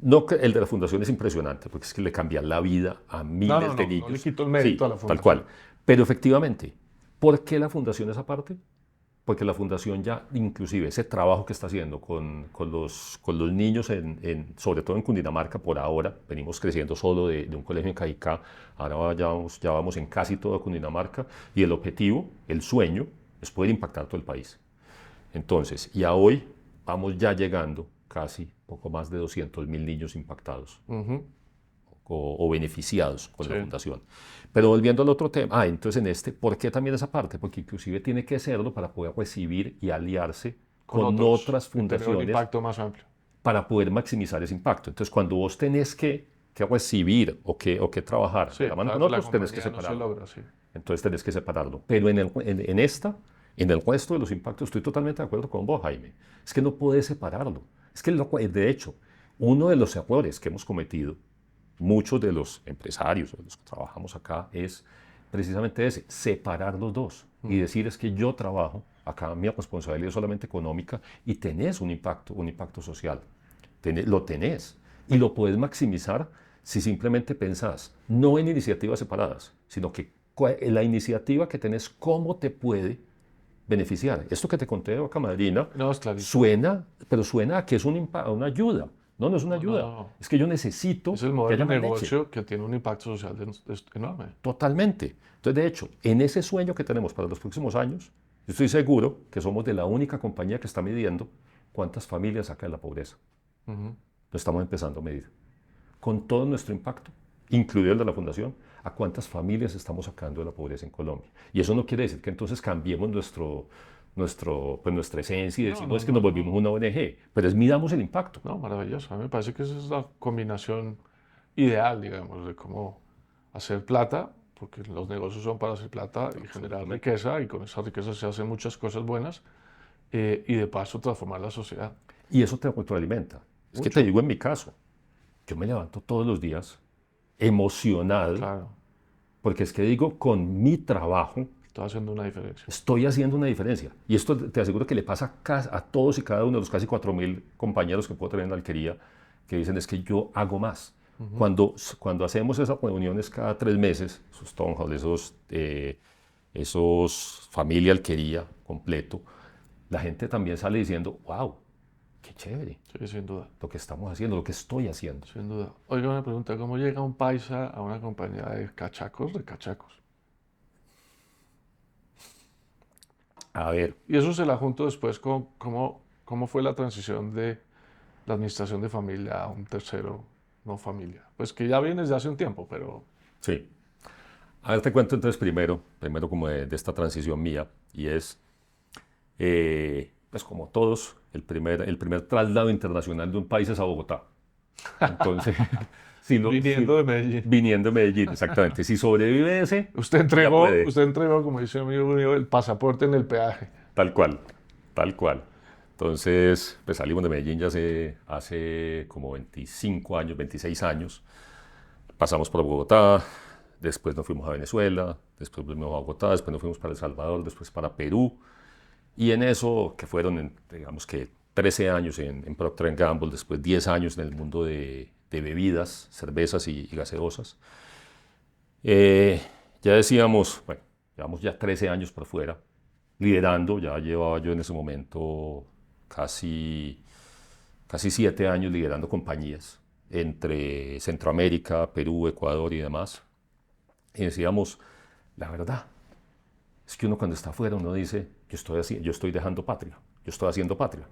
No, que el de la fundación es impresionante, porque es que le cambia la vida a miles de niños. No le quito el mérito Sí, a la fundación. tal cual. Pero efectivamente, ¿por qué la fundación es aparte? porque la fundación ya, inclusive ese trabajo que está haciendo con los niños, sobre todo en Cundinamarca, por ahora, venimos creciendo solo de un colegio en Cajicá, ahora ya vamos en casi toda Cundinamarca, y el objetivo, el sueño, es poder impactar todo el país. Entonces, y a hoy vamos ya llegando casi poco más de 200.000 niños impactados o beneficiados con la fundación. Pero volviendo al otro tema, entonces ¿por qué también esa parte? Porque inclusive tiene que serlo para poder recibir y aliarse con otras fundaciones. Tener un impacto más amplio. Para poder maximizar ese impacto. Entonces, cuando vos tenés que recibir o que trabajar Sí, la mano con otros, tenés que separarlo. No se logra, sí. Entonces tenés que separarlo. Pero en el resto de los impactos, estoy totalmente de acuerdo con vos, Jaime. Es que no podés separarlo. Es que, de hecho, uno de los errores que hemos cometido, muchos de los empresarios, de los que trabajamos acá, es precisamente ese, separar los dos y decir es que yo trabajo, acá mi responsabilidad es solamente económica y tenés un impacto social. Lo tenés y lo puedes maximizar si simplemente pensás, no en iniciativas separadas, sino que la iniciativa que tenés, cómo te puede beneficiar. Esto que te conté de Vaca Madrina suena a que es una ayuda. No es una ayuda. No. Es que yo necesito... Es el modelo de negocio que tiene un impacto social enorme. Totalmente. Entonces, de hecho, en ese sueño que tenemos para los próximos años, yo estoy seguro que somos de la única compañía que está midiendo cuántas familias saca de la pobreza. Lo estamos empezando a medir. Con todo nuestro impacto, incluido el de la Fundación, a cuántas familias estamos sacando de la pobreza en Colombia. Y eso no quiere decir que entonces cambiemos nuestra esencia y decir, es que nos volvimos una ONG, pero midamos el impacto. No, maravilloso. A mí me parece que esa es la combinación ideal, digamos, de cómo hacer plata, porque los negocios son para hacer plata y generar riqueza, y con esa riqueza se hacen muchas cosas buenas, y de paso transformar la sociedad. Y eso te retroalimenta. Es que te digo en mi caso, yo me levanto todos los días emocionado, claro, porque es que digo, con mi trabajo, estoy haciendo una diferencia. Estoy haciendo una diferencia. Y esto te aseguro que le pasa a todos y cada uno de los casi 4.000 compañeros que puedo tener en la alquería, que dicen es que yo hago más. Cuando hacemos esas reuniones cada 3 meses, esos town hall, esos familia alquería completo, la gente también sale diciendo, wow, qué chévere. Sí, sin duda. Lo que estamos haciendo, lo que estoy haciendo. Sin duda. Oiga, una pregunta, ¿cómo llega un paisa a una compañía de cachacos? A ver. Y eso se la junto después con cómo fue la transición de la administración de familia a un tercero no familia. Pues que ya viene desde hace un tiempo, pero... Sí. A ver, te cuento entonces primero como de esta transición mía, y es, pues como todos, el primer traslado internacional de un país es a Bogotá. Entonces... Viniendo de Medellín. Viniendo de Medellín, exactamente. Si sobrevive ese... Usted entregó, como dice mi amigo mío, el pasaporte en el peaje. Tal cual. Entonces, pues salimos de Medellín ya hace como 25 años, 26 años. Pasamos por Bogotá, después nos fuimos a Venezuela, después volvimos a Bogotá, después nos fuimos para El Salvador, después para Perú. Y en eso, que fueron, digamos que 13 años en Procter & Gamble, después 10 años en el mundo de bebidas, cervezas y gaseosas. Ya decíamos, bueno, llevamos ya 13 años por fuera, liderando, ya llevaba yo en ese momento casi 7 años liderando compañías entre Centroamérica, Perú, Ecuador y demás. Y decíamos, la verdad, es que uno cuando está afuera, uno dice, yo estoy dejando patria, yo estoy haciendo patria.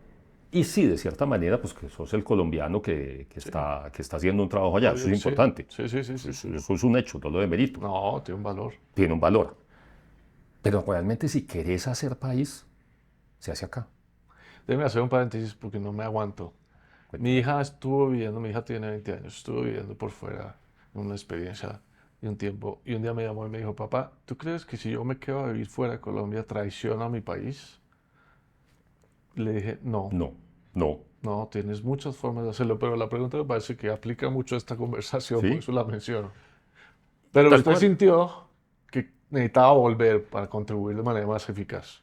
Y sí, de cierta manera, pues que sos el colombiano que está haciendo un trabajo allá, eso es importante. Sí. Eso es un hecho, no lo demerito. No, tiene un valor. Tiene un valor. Pero realmente si querés hacer país, se hace acá. Déjeme hacer un paréntesis porque no me aguanto. Mi hija tiene 20 años, estuvo viviendo por fuera una experiencia de un tiempo. Y un día me llamó y me dijo, papá, ¿tú crees que si yo me quedo a vivir fuera de Colombia traiciono a mi país? Le dije, no. No, tienes muchas formas de hacerlo, pero la pregunta me parece que aplica mucho a esta conversación, ¿sí? Por eso la menciono. Pero usted sintió que necesitaba volver para contribuir de manera más eficaz.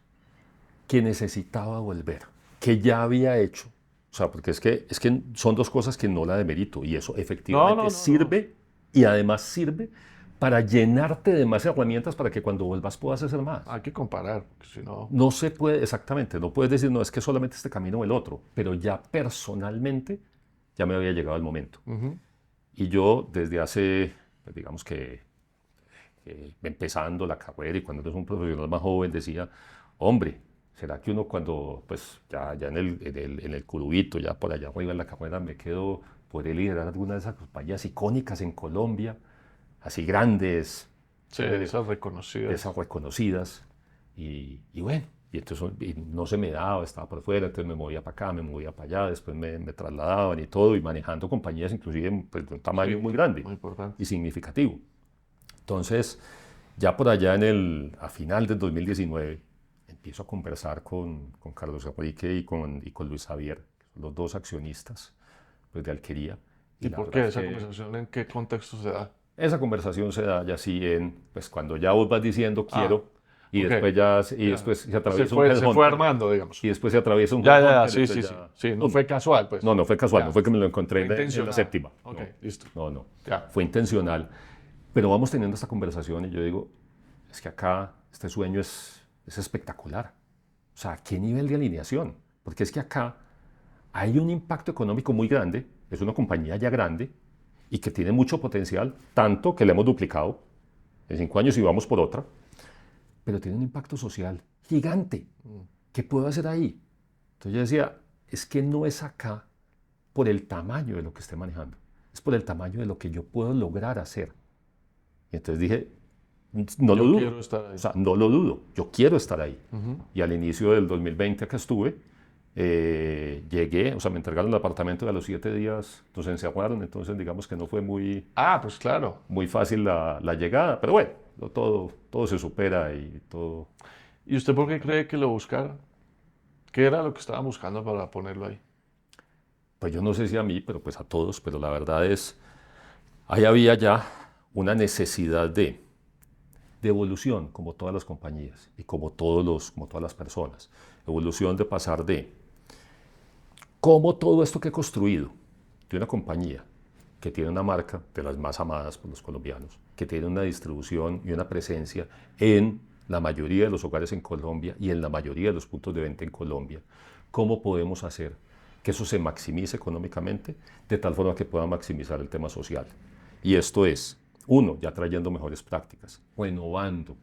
Que necesitaba volver, que ya había hecho. O sea, porque es que son dos cosas que no la demerito, y eso efectivamente sirve, y además sirve para llenarte de más herramientas para que cuando vuelvas puedas hacer más. Hay que comparar, porque si no... No se puede, exactamente, no puedes decir, no, es que solamente este camino o el otro, pero ya personalmente ya me había llegado el momento. Ujú. Y yo desde hace, pues, digamos que empezando la carrera y cuando eres un profesional más joven decía, hombre, ¿será que uno cuando, pues ya en el curubito, ya por allá arriba en la carrera me quedo, podré liderar alguna de esas compañías icónicas en Colombia, así grandes, Sí, esas reconocidas. esas reconocidas? Y bueno, y entonces y no se me daba, estaba por fuera, entonces me movía para acá, me movía para allá, después me trasladaban y todo, y manejando compañías inclusive pues, de un tamaño Sí, muy grande muy importante. y significativo. Entonces, ya por allá a final del 2019, empiezo a conversar con Carlos Enrique y con Luis Javier, que son los dos accionistas pues, de Alquería. ¿Y La por verdad qué? es ¿Esa que conversación en qué contexto se da? esa conversación se da ya así pues cuando ya vos vas diciendo Ah, quiero, y ok. después ya, y Ya. después se Se atraviesa un fue, se fue headhunter, armando, digamos. y después se atraviesa un Ya, ya, ya, headhunter, sí, sí, entonces sí. ya... Sí, no ¡pum! fue casual, pues. No, no fue casual, Ya. no fue que me lo encontré Fue en la intencional. séptima. Ok, No, listo. no, no. Ya. Fue intencional. Pero vamos teniendo esta conversación y yo digo, es que acá este sueño es espectacular. O sea, ¿qué nivel de alineación? Porque es que acá hay un impacto económico muy grande, es una compañía ya grande y que tiene mucho potencial, tanto que le hemos duplicado en 5 años y vamos por otra, pero tiene un impacto social gigante. ¿Qué puedo hacer ahí? Entonces yo decía, es que no es acá por el tamaño de lo que esté manejando, es por el tamaño de lo que yo puedo lograr hacer. Y entonces dije, no lo Yo dudo, quiero estar ahí. o sea, no lo dudo, yo quiero estar ahí. Ujú. Y al inicio del 2020 acá estuve, llegué, o sea, me entregaron el apartamento y a los 7 días nos encerraron, entonces digamos que no fue muy, Ah, pues claro. muy fácil la llegada, pero bueno, todo se supera y todo. ¿Y usted por qué cree que lo buscaron? ¿Qué era lo que estaban buscando para ponerlo ahí? Pues yo no sé si a mí, pero pues a todos, pero la verdad es, ahí había ya una necesidad de evolución, como todas las compañías y como todas las personas. Evolución de pasar de cómo todo esto que he construido de una compañía que tiene una marca de las más amadas por los colombianos, que tiene una distribución y una presencia en la mayoría de los hogares en Colombia y en la mayoría de los puntos de venta en Colombia, ¿cómo podemos hacer que eso se maximice económicamente de tal forma que pueda maximizar el tema social? Y esto es, uno, ya trayendo mejores prácticas, renovando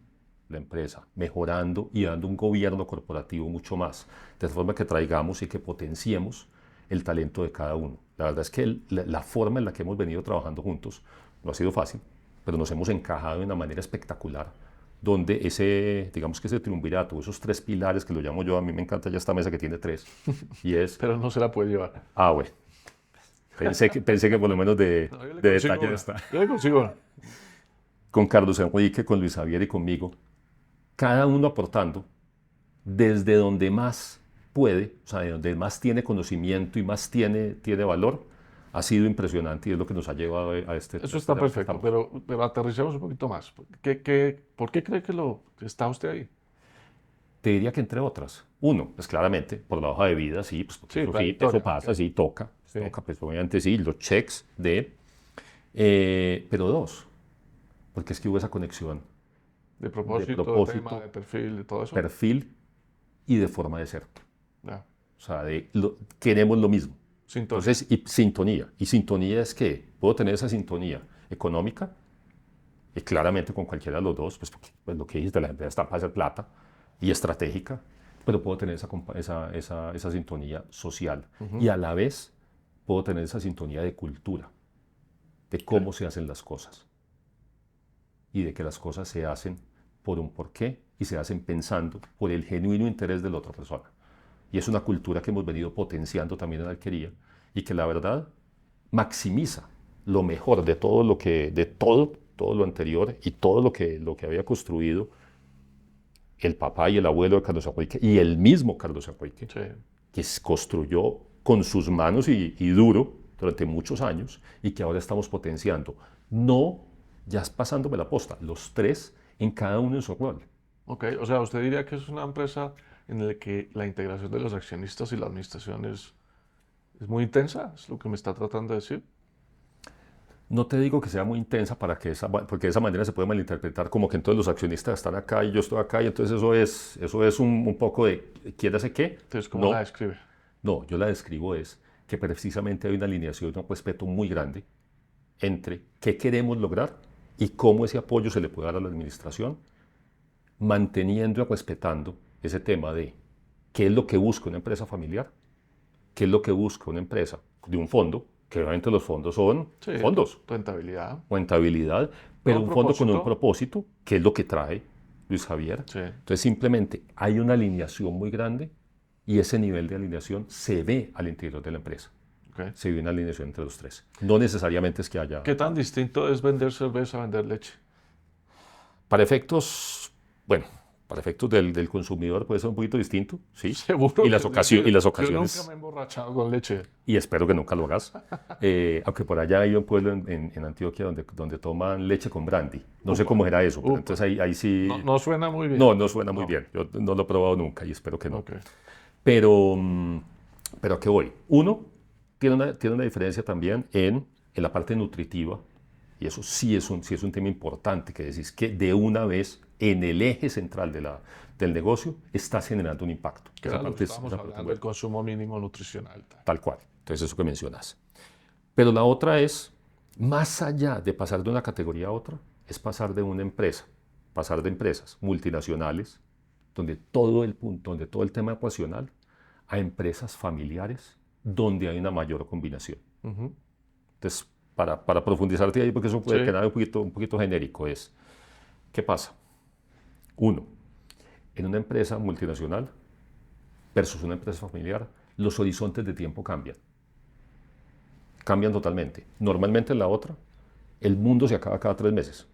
la empresa, mejorando y dando un gobierno corporativo mucho más, de forma que traigamos y que potenciemos el talento de cada uno. La verdad es que la forma en la que hemos venido trabajando juntos no ha sido fácil, pero nos hemos encajado de una manera espectacular, donde digamos que ese triunvirato, esos 3 pilares que lo llamo yo, a mí me encanta ya esta mesa que tiene 3, y es, Pero no se la puede llevar. bueno, pensé que por lo menos No, yo le de consigo detalle una. está. Yo le consigo una. Con Carlos Enrique, con Luis Javier y conmigo, cada uno aportando desde donde más puede, o sea, de donde más tiene conocimiento y más tiene valor, ha sido impresionante y es lo que nos ha llevado a este. Eso está perfecto, pero aterricemos un poquito más. ¿Por qué cree que está usted ahí? Te diría que entre otras. Uno, pues claramente, por la hoja de vida, sí, pues porque Sí, eso la sí, historia, eso pasa, ok. sí, toca. Sí. Toca, pues obviamente sí, los checks pero dos, porque es que hubo esa conexión De de propósito, de tema, propósito, de perfil, de todo eso. perfil y de forma de ser. Ya. O sea, queremos lo mismo. Sintonía. Entonces, y sintonía. ¿Y sintonía es que puedo tener esa sintonía económica? Y claramente con cualquiera de los dos, pues lo que dijiste, la empresa está para hacer plata y estratégica, pero puedo tener esa sintonía social. Y a la vez puedo tener esa sintonía de cultura, de cómo se hacen las cosas y de que las cosas se hacen por un porqué y se hacen pensando por el genuino interés de la otra persona. Y es una cultura que hemos venido potenciando también en Alquería y que la verdad maximiza lo mejor de todo lo anterior y todo lo que había construido el papá y el abuelo de Carlos Enrique y el mismo Carlos Enrique, Sí. que construyó con sus manos y duro durante muchos años y que ahora estamos potenciando. No, ya pasándome la posta, los 3 en cada uno en su rol. Ok, o sea, usted diría que es una empresa en la que la integración de los accionistas y la administración es muy intensa, es lo que me está tratando de decir. No te digo que sea muy intensa porque de esa manera se puede malinterpretar como que entonces los accionistas están acá y yo estoy acá y entonces eso es un poco de ¿quiérase qué? Entonces, ¿cómo la No, describe? no, yo la describo es que precisamente hay una alineación, un respeto muy grande entre qué queremos lograr y cómo ese apoyo se le puede dar a la administración, manteniendo y respetando ese tema de qué es lo que busca una empresa familiar, qué es lo que busca una empresa de un fondo, que obviamente los fondos son Sí, fondos, rentabilidad. rentabilidad, Con pero un un fondo con un propósito. propósito, que es lo que trae Luis Javier. Sí, Entonces simplemente hay una alineación muy grande y ese nivel de alineación se ve al interior de la empresa. ok. Se ve una alineación entre los tres. No necesariamente es que haya... ¿Qué tan distinto es vender cerveza a vender leche? Para efectos, bueno, para efectos del consumidor puede ser un poquito distinto, ¿sí? Seguro Y que las, es que y las yo nunca me ocasiones, he emborrachado con leche. y espero que nunca lo hagas, aunque por allá hay un pueblo en Antioquia donde toman leche con brandy. No sé Upa, cómo era eso, pero upa. entonces ahí No, sí... no suena muy bien. No, no suena muy No. bien. Yo no lo he probado nunca y espero que no. Ok. Pero, pero ¿a qué voy? Uno, tiene una diferencia también en la parte nutritiva, y eso sí es un tema importante, que decís que de una vez en el eje central del negocio estás generando un impacto. Que era lo que estábamos hablando, el consumo mínimo nutricional. Tal cual. Entonces eso que mencionas. Pero la otra es, más allá de pasar de una categoría a otra, es pasar de una empresa, pasar de empresas multinacionales, donde todo el tema ecuacional, a empresas familiares, donde hay una mayor combinación. Ujú. Entonces, para profundizarte ahí, porque eso puede Sí, quedar un poquito genérico, es, ¿qué pasa? Uno, en una empresa multinacional versus una empresa familiar, los horizontes de tiempo cambian totalmente. Normalmente en la otra, el mundo se acaba cada 3 meses.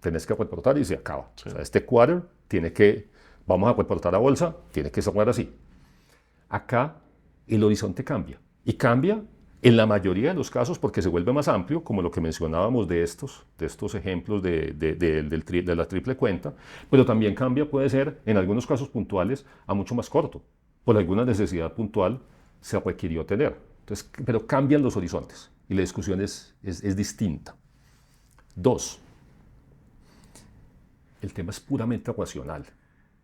Tenés que reportar y se acaba. sí. O sea, este vamos a reportar a bolsa, tiene que ser así. Acá el horizonte cambia. Y cambia en la mayoría de los casos porque se vuelve más amplio, como lo que mencionábamos de estos ejemplos de la triple cuenta, pero también cambia, puede ser, en algunos casos puntuales, a mucho más corto. Por alguna necesidad puntual se requirió tener. Entonces, pero cambian los horizontes y la discusión es distinta. Dos, el tema es puramente ecuacional.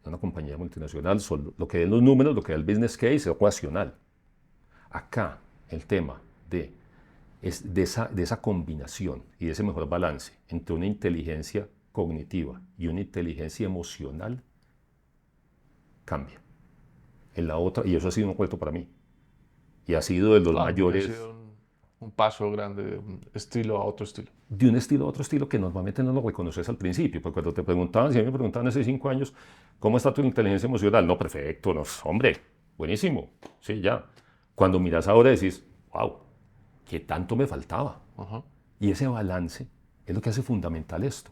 Una compañía multinacional, lo que den los números, lo que da el business case es ecuacional. Acá el tema de esa combinación y de ese mejor balance entre una inteligencia cognitiva y una inteligencia emocional cambia. En la otra, y eso ha sido un reto para mí. Y ha sido de los Claro, porque ha mayores, sido un paso grande de un estilo a otro estilo. de un estilo a otro estilo que normalmente no lo reconoces al principio, porque cuando te preguntaban, si a mí me preguntaban hace 5 años, ¿cómo está tu inteligencia emocional? No, perfecto, no, hombre, buenísimo, sí, ya. Cuando miras ahora decís, wow, ¿qué tanto me faltaba? Ajá. Y ese balance es lo que hace fundamental esto.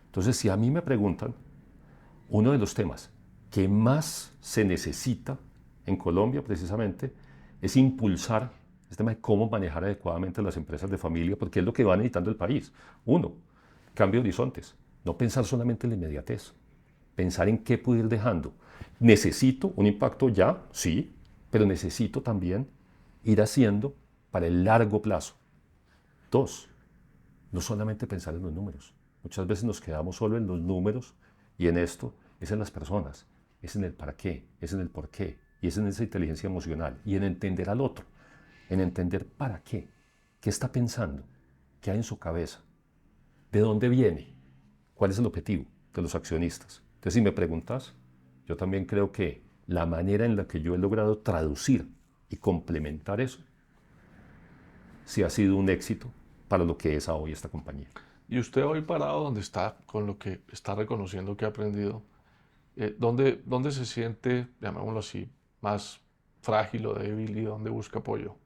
Entonces, si a mí me preguntan, uno de los temas que más se necesita en Colombia precisamente es impulsar el tema de cómo manejar adecuadamente las empresas de familia, porque es lo que va necesitando el país. Uno, cambio de horizontes, no pensar solamente en la inmediatez, pensar en qué puedo ir dejando. Necesito un impacto ya, sí, pero necesito también ir haciendo para el largo plazo. Dos, no solamente pensar en los números. Muchas veces nos quedamos solo en los números y en esto es en las personas, es en el para qué, es en el por qué y es en esa inteligencia emocional y en entender al otro, en entender para qué está pensando, qué hay en su cabeza, de dónde viene, cuál es el objetivo de los accionistas. Entonces, si me preguntas, yo también creo que la manera en la que yo he logrado traducir y complementar eso sí ha sido un éxito para lo que es hoy esta compañía. Y usted hoy parado donde está, con lo que está reconociendo que ha aprendido, ¿dónde se siente, llamémoslo así, más frágil o débil y dónde busca apoyo?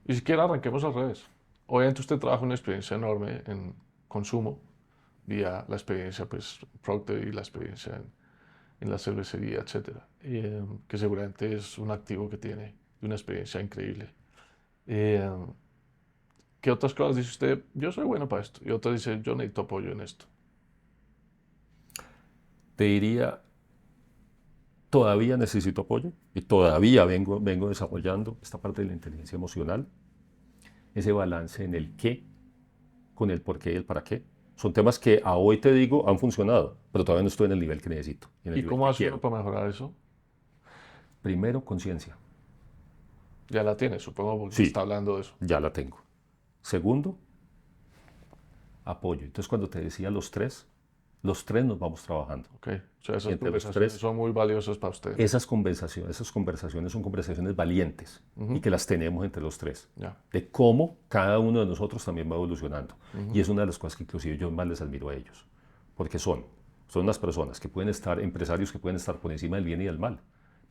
Y siquiera arranquemos al revés. Obviamente usted trabaja una experiencia enorme en consumo, vía la experiencia pues Procter y la experiencia en la cervecería, etcétera, que seguramente es un activo que tiene y una experiencia increíble. Eh, ¿Qué otras cosas dice usted? Yo soy bueno para esto. Y otras dice, yo necesito apoyo en esto. Te diría, todavía necesito apoyo y todavía vengo desarrollando esta parte de la inteligencia emocional, ese balance en el qué, con el por qué y el para qué. Son temas que a hoy te digo han funcionado, pero todavía no estoy en el nivel que necesito, en el ¿Y nivel cómo que hace uno quiero. para mejorar eso? Primero, conciencia. Ya la tiene, supongo, porque está Sí, hablando de eso. ya la tengo. Segundo, apoyo. Entonces, cuando te decía los tres nos vamos trabajando. Ok. O sea, Y esas entre los conversaciones tres, son muy valiosas para usted. esas conversaciones son conversaciones valientes y Ujú. que las tenemos entre los tres. Ya. De cómo cada uno de nosotros también va evolucionando. Y es una de las cosas que inclusive yo más les admiro a ellos. Porque son unas personas que pueden estar, empresarios que pueden estar por encima del bien y del mal.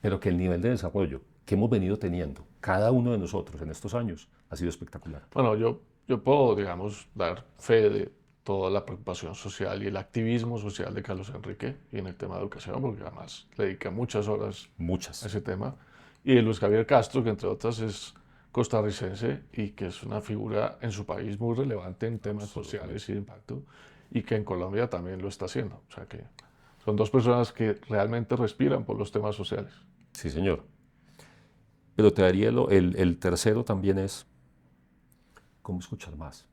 Pero que el nivel de desarrollo que hemos venido teniendo, cada uno de nosotros en estos años, ha sido espectacular. Bueno, yo puedo, digamos, dar fe de toda la preocupación social y el activismo social de Carlos Enrique y en el tema de educación, porque además le dedica muchas horas a Muchas. ese tema. Y de Luis Javier Castro, que entre otras es costarricense y que es una figura en su país muy relevante en temas sociales y de impacto, y que en Colombia también lo está haciendo. O sea que son dos personas que realmente respiran por los temas sociales. Sí, señor. Pero te daría el tercero también es cómo escuchar más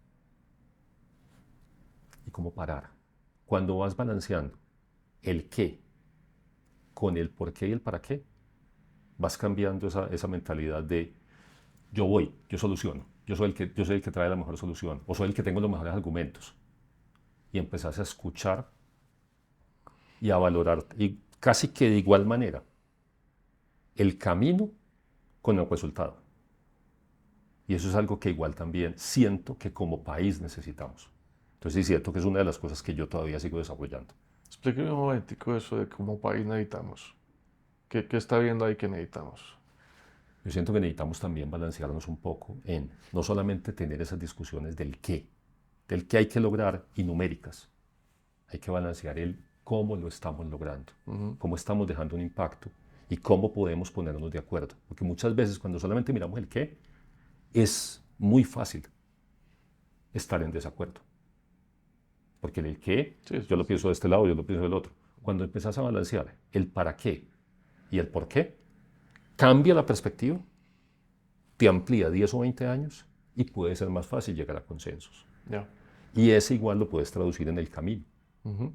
y cómo parar. Cuando vas balanceando el qué con el por qué y el para qué, vas cambiando esa mentalidad de yo voy, yo soluciono, yo soy el que trae la mejor solución, o soy el que tengo los mejores argumentos. Y empezás a escuchar y a valorar, y casi que de igual manera, el camino con el resultado. Y eso es algo que igual también siento que como país necesitamos. Entonces sí siento que es una de las cosas que yo todavía sigo desarrollando. Explíqueme un momentico eso de cómo país necesitamos. ¿Qué está viendo ahí que necesitamos? Yo siento que necesitamos también balancearnos un poco en no solamente tener esas discusiones del qué hay que lograr y numéricas. Hay que balancear el cómo lo estamos logrando, cómo estamos dejando un impacto y cómo podemos ponernos de acuerdo. Porque muchas veces cuando solamente miramos el qué, es muy fácil estar en desacuerdo. Porque el qué, Sí, yo lo pienso de este lado, yo lo pienso del otro. Cuando empezás a balancear el para qué y el por qué, cambia la perspectiva, te amplía 10 o 20 años y puede ser más fácil llegar a consensos. ya. Y ese igual lo puedes traducir en el camino. Ujú.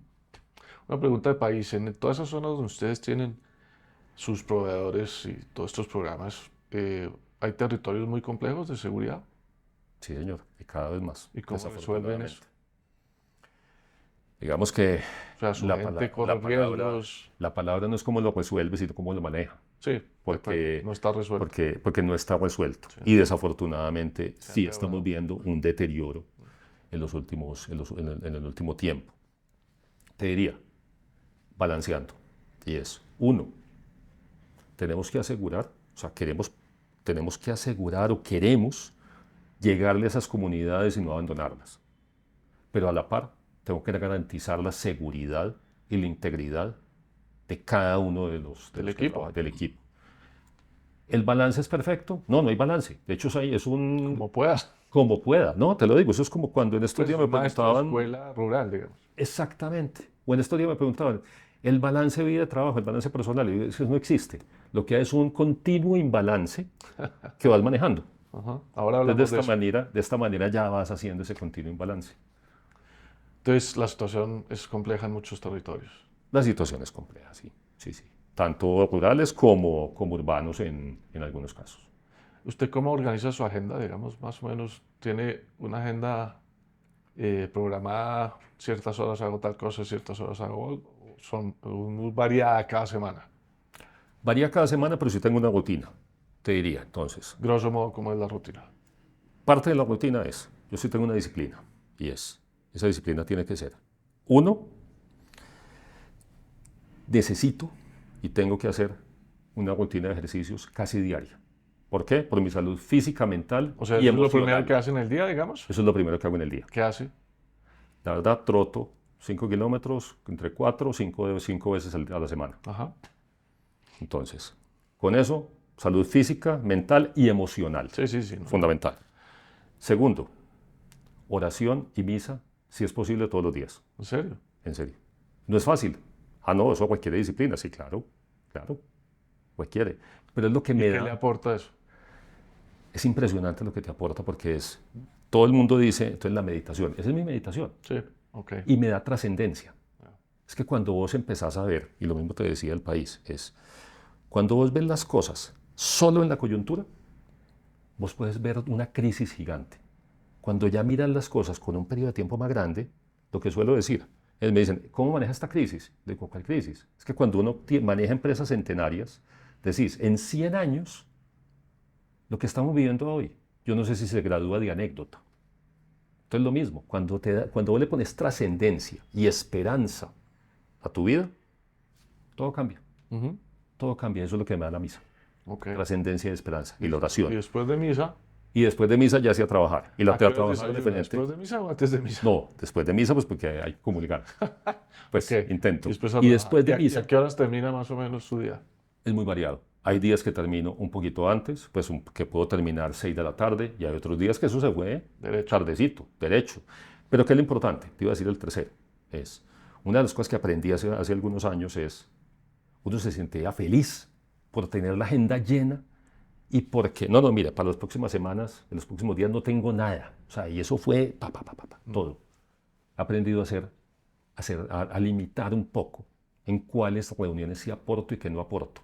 Una pregunta de país. En todas esas zonas donde ustedes tienen sus proveedores y todos estos programas, ¿hay territorios muy complejos de seguridad? Sí, señor, y cada vez más, ¿Y cómo resuelven eso? desafortunadamente. Digamos que O sea, su la, gente pala- corre riesgos. la palabra no es cómo lo resuelve, sino cómo lo maneja, Sí, porque, no está resuelto. porque no está resuelto. Sí, Y desafortunadamente se ha sí estamos empeorado. viendo un deterioro en el último tiempo. Te diría, balanceando, y es, uno, tenemos que asegurar, o sea, tenemos que asegurar o queremos llegarle a esas comunidades y no abandonarlas. Pero a la par, tengo que garantizar la seguridad y la integridad de cada uno Del los que equipo, trabajan del equipo. ¿El balance es perfecto? No, no hay balance. De hecho, es un como puedas. como pueda. No, te lo digo, eso es como cuando en estos Pues días me un maestro de preguntaban, escuela rural, digamos. exactamente, o en estos días me preguntaban, el balance vida-trabajo, el balance personal, y eso no existe. Lo que hay es un continuo imbalance que vas manejando. Ajá. Ahora Entonces, hablamos de eso. de esta manera ya vas haciendo ese continuo imbalance. Entonces, la situación es compleja en muchos territorios. La situación es compleja, sí, sí, sí. Tanto rurales como urbanos en algunos casos. ¿Usted cómo organiza su agenda? Digamos, más o menos, ¿tiene una agenda programada? Ciertas horas hago tal cosa, ciertas horas hago algo. Son muy variada cada semana. Varía cada semana, pero sí tengo una rutina, te diría. Entonces, Grosso modo, ¿cómo es la rutina? parte de la rutina es, yo sí tengo una disciplina, y esa disciplina tiene que ser, uno, necesito y tengo que hacer una rutina de ejercicios casi diaria. ¿Por qué? Por mi salud física, mental O sea, y eso es lo primero que emocional. hace en el día, digamos. Eso es lo primero que hago en el día. ¿Qué hace? La verdad, troto 5 kilómetros entre 4 o 5 veces a la semana. Ajá. Entonces, con eso, salud física, mental y emocional. Sí, sí, sí. No. Fundamental. Segundo, oración y misa, si es posible, todos los días. ¿En serio? En serio. No es fácil. Ah, no, eso requiere disciplina. Sí, claro, claro. Requiere. Pero es lo que ¿Y me qué le da. aporta eso? es impresionante lo que te aporta porque todo el mundo dice, entonces la meditación, esa es mi meditación Sí, ok. y me da trascendencia. Es que cuando vos empezás a ver, y lo mismo te decía el país, es cuando vos ves las cosas solo en la coyuntura, vos puedes ver una crisis gigante. Cuando ya miras las cosas con un periodo de tiempo más grande, lo que suelo decir, me dicen, ¿cómo maneja esta crisis? Digo, ¿cuál crisis? Es que cuando uno maneja empresas centenarias, decís, en 100 años, lo que estamos viviendo hoy, yo no sé si se gradúa de anécdota. Entonces lo mismo, cuando vos le pones trascendencia y esperanza a tu vida, todo cambia. Ujú. Todo cambia, eso es lo que me da la misa. Ok. Trascendencia y esperanza. Y la Y oración. después de misa, Y después de misa ya hacía trabajar. Y la ¿a qué hora trabajar desayuna? diferente. ¿Después de misa o antes de misa? No, después de misa, pues porque hay que comunicar. Pues Ok. intento. Y después, Y después de ¿y misa a qué horas termina más o menos su día? es muy variado. Hay días que termino un poquito antes, pues que puedo terminar 6 de la tarde, y hay otros días que eso se fue Derecho. tardecito, derecho. Pero ¿qué es lo importante? Te iba a decir el tercero. Es, una de las cosas que aprendí hace algunos años es, uno se sentía feliz por tener la agenda llena y porque, no, mira, para las próximas semanas, en los próximos días no tengo nada. O sea, y eso fue todo. He aprendido a limitar un poco en cuáles reuniones sí aporto y qué no aporto.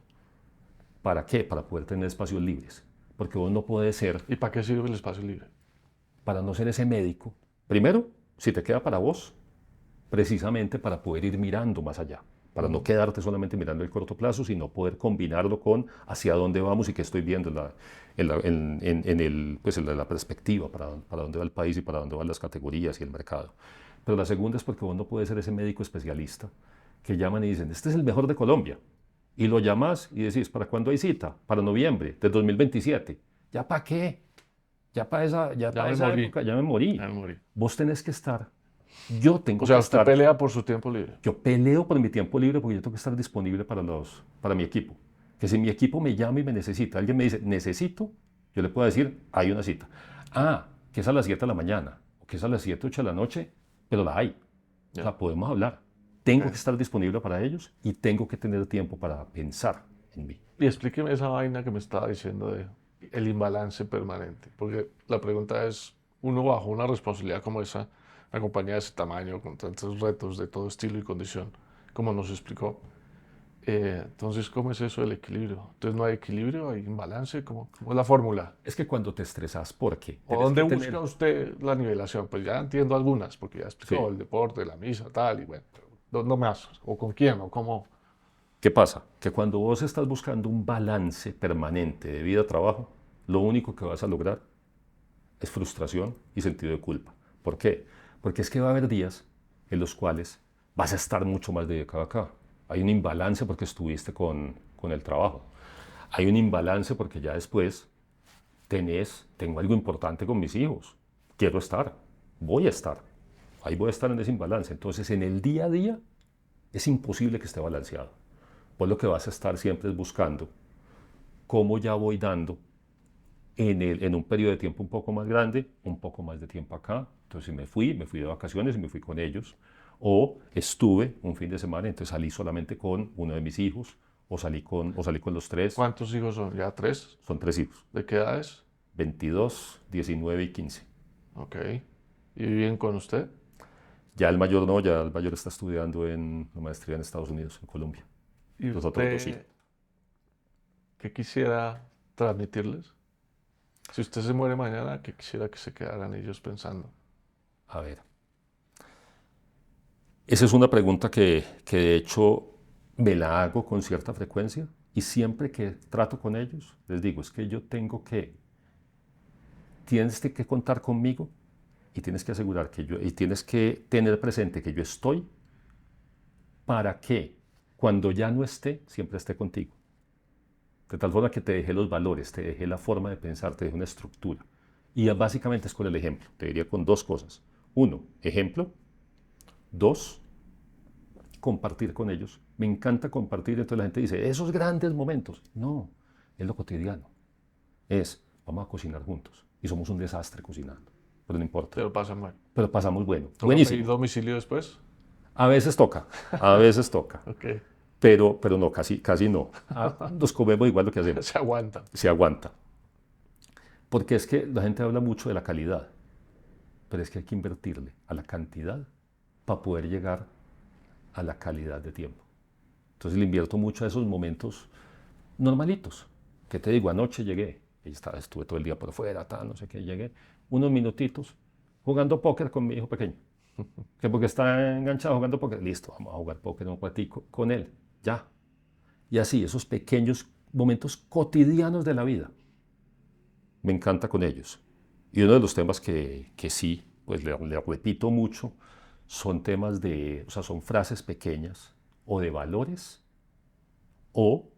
¿Para qué? Para poder tener espacios libres. Porque vos no podés ser, ¿Y para qué sirve el espacio libre? para no ser ese médico. Primero, si te queda para vos, precisamente para poder ir mirando más allá. Para no quedarte solamente mirando el corto plazo, sino poder combinarlo con hacia dónde vamos y qué estoy viendo en la perspectiva, para dónde va el país y para dónde van las categorías y el mercado. Pero la segunda es porque vos no puedes ser ese médico especialista que llaman y dicen, este es el mejor de Colombia. Y lo llamas y decís, ¿para cuándo hay cita? Para noviembre del 2027. ¿Ya para qué? Ya para esa morí. época, ya me morí. Ya me morí. Vos tenés que estar. Yo tengo O sea, que usted estar. pelea por su tiempo libre. Yo peleo por mi tiempo libre porque yo tengo que estar disponible para mi equipo. Que si mi equipo me llama y me necesita, alguien me dice, necesito, yo le puedo decir, hay una cita. Que es a las 7 de la mañana, o que es a las 7, 8 de la noche, pero la hay. O sea, podemos hablar. Tengo que estar disponible para ellos y tengo que tener tiempo para pensar en mí. Y explíqueme esa vaina que me estaba diciendo de el imbalance permanente. Porque la pregunta es, uno bajo una responsabilidad como esa, una compañía de ese tamaño, con tantos retos de todo estilo y condición, como nos explicó. Entonces, ¿cómo es eso del equilibrio? Entonces, ¿no hay equilibrio? ¿Hay imbalance? ¿Cómo es la fórmula? Es que cuando te estresas, ¿por qué? ¿O dónde busca usted la nivelación? Pues ya entiendo algunas, porque ya explicó el deporte, la misa, tal, y bueno, ¿dónde más? ¿O con quién? ¿O cómo? ¿Qué pasa? Que cuando vos estás buscando un balance permanente de vida-trabajo, lo único que vas a lograr es frustración y sentido de culpa. ¿Por qué? Porque es que va a haber días en los cuales vas a estar mucho más dedicado acá. Hay un imbalance porque estuviste con el trabajo. Hay un imbalance porque ya después tengo algo importante con mis hijos. Quiero estar, voy a estar. Ahí voy a estar en ese imbalance. Entonces, en el día a día es imposible que esté balanceado. Pues lo que vas a estar siempre es buscando cómo ya voy dando en un periodo de tiempo un poco más grande, un poco más de tiempo acá. Entonces me fui de vacaciones y me fui con ellos. O estuve un fin de semana, entonces salí solamente con uno de mis hijos, o salí con los tres. ¿Cuántos hijos son? ¿Ya tres? Son 3 hijos, ¿De qué edades? 22, 19 y 15. Ok. ¿Y viven con usted? Ya el mayor no, ya el mayor está estudiando en la maestría en Estados Unidos, en Colombia. ¿Y Los otros dos sí. qué quisiera transmitirles? Si usted se muere mañana, ¿qué quisiera que se quedaran ellos pensando? A ver. Esa es una pregunta que de hecho me la hago con cierta frecuencia y siempre que trato con ellos les digo, es que tienes que contar conmigo y tienes que asegurar y tienes que tener presente que yo estoy para que cuando ya no esté, siempre esté contigo. De tal forma que te dejé los valores, te dejé la forma de pensar, te dejé una estructura. Y básicamente es con el ejemplo. Te diría con dos cosas. Uno, ejemplo. Dos, compartir con ellos. Me encanta compartir. Entonces la gente dice, esos grandes momentos. No, es lo cotidiano. Vamos a cocinar juntos. Y somos un desastre cocinando. Pero no importa. Pero pasa mal. Pero pasamos bueno. ¿Toca Buenísimo. pedir domicilio después? A veces toca. A veces toca. Ok. Pero no, casi no. Nos comemos igual lo que hacemos. Se aguanta. Se aguanta. Porque es que la gente habla mucho de la calidad, pero es que hay que invertirle a la cantidad para poder llegar a la calidad de tiempo. Entonces le invierto mucho a esos momentos normalitos. ¿Qué te digo? Anoche llegué, estuve todo el día por fuera, tal, no sé qué, llegué unos minutitos jugando póker con mi hijo pequeño. Que porque está enganchado jugando póker, listo, vamos a jugar póker un ratico con él, ya. Y así, esos pequeños momentos cotidianos de la vida, me encanta con ellos. Y uno de los temas que sí, pues le repito mucho, son temas de, o sea, son frases pequeñas o de valores o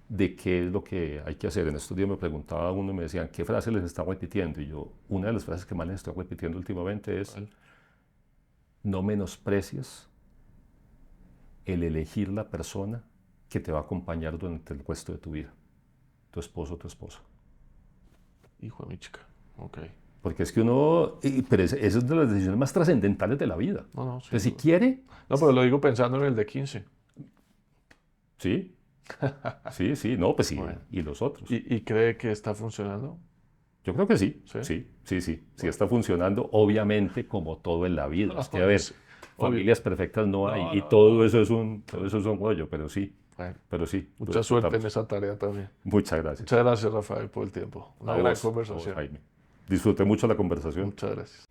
de qué es lo que hay que hacer. En estos días me preguntaba uno y me decían, ¿qué frase les está repitiendo? Y yo, una de las frases que más les estoy repitiendo últimamente es, no menosprecies el elegir la persona que te va a acompañar durante el resto de tu vida. Tu esposo o tu esposa. Hijo de mi chica. Ok. Porque es que uno, pero esa es de las decisiones más trascendentales de la vida. No, no, Entonces, sin si duda. quiere, No, pero lo digo pensando en el de 15. sí, sí, no, pues sí, Bueno. y los otros. ¿Y cree que está funcionando? Yo creo que sí, Sí. sí está funcionando, obviamente, como todo en la vida. Es que, a ver, Sí, obvio. familias perfectas no hay, No, y no, todo no. eso es un rollo, Bueno, pero sí, lo mucha suerte en disfrutamos. esa tarea también. Muchas gracias. Muchas gracias, Rafael, por el tiempo. Una gran A vos, conversación. Jaime. Disfruté mucho la conversación. Muchas gracias.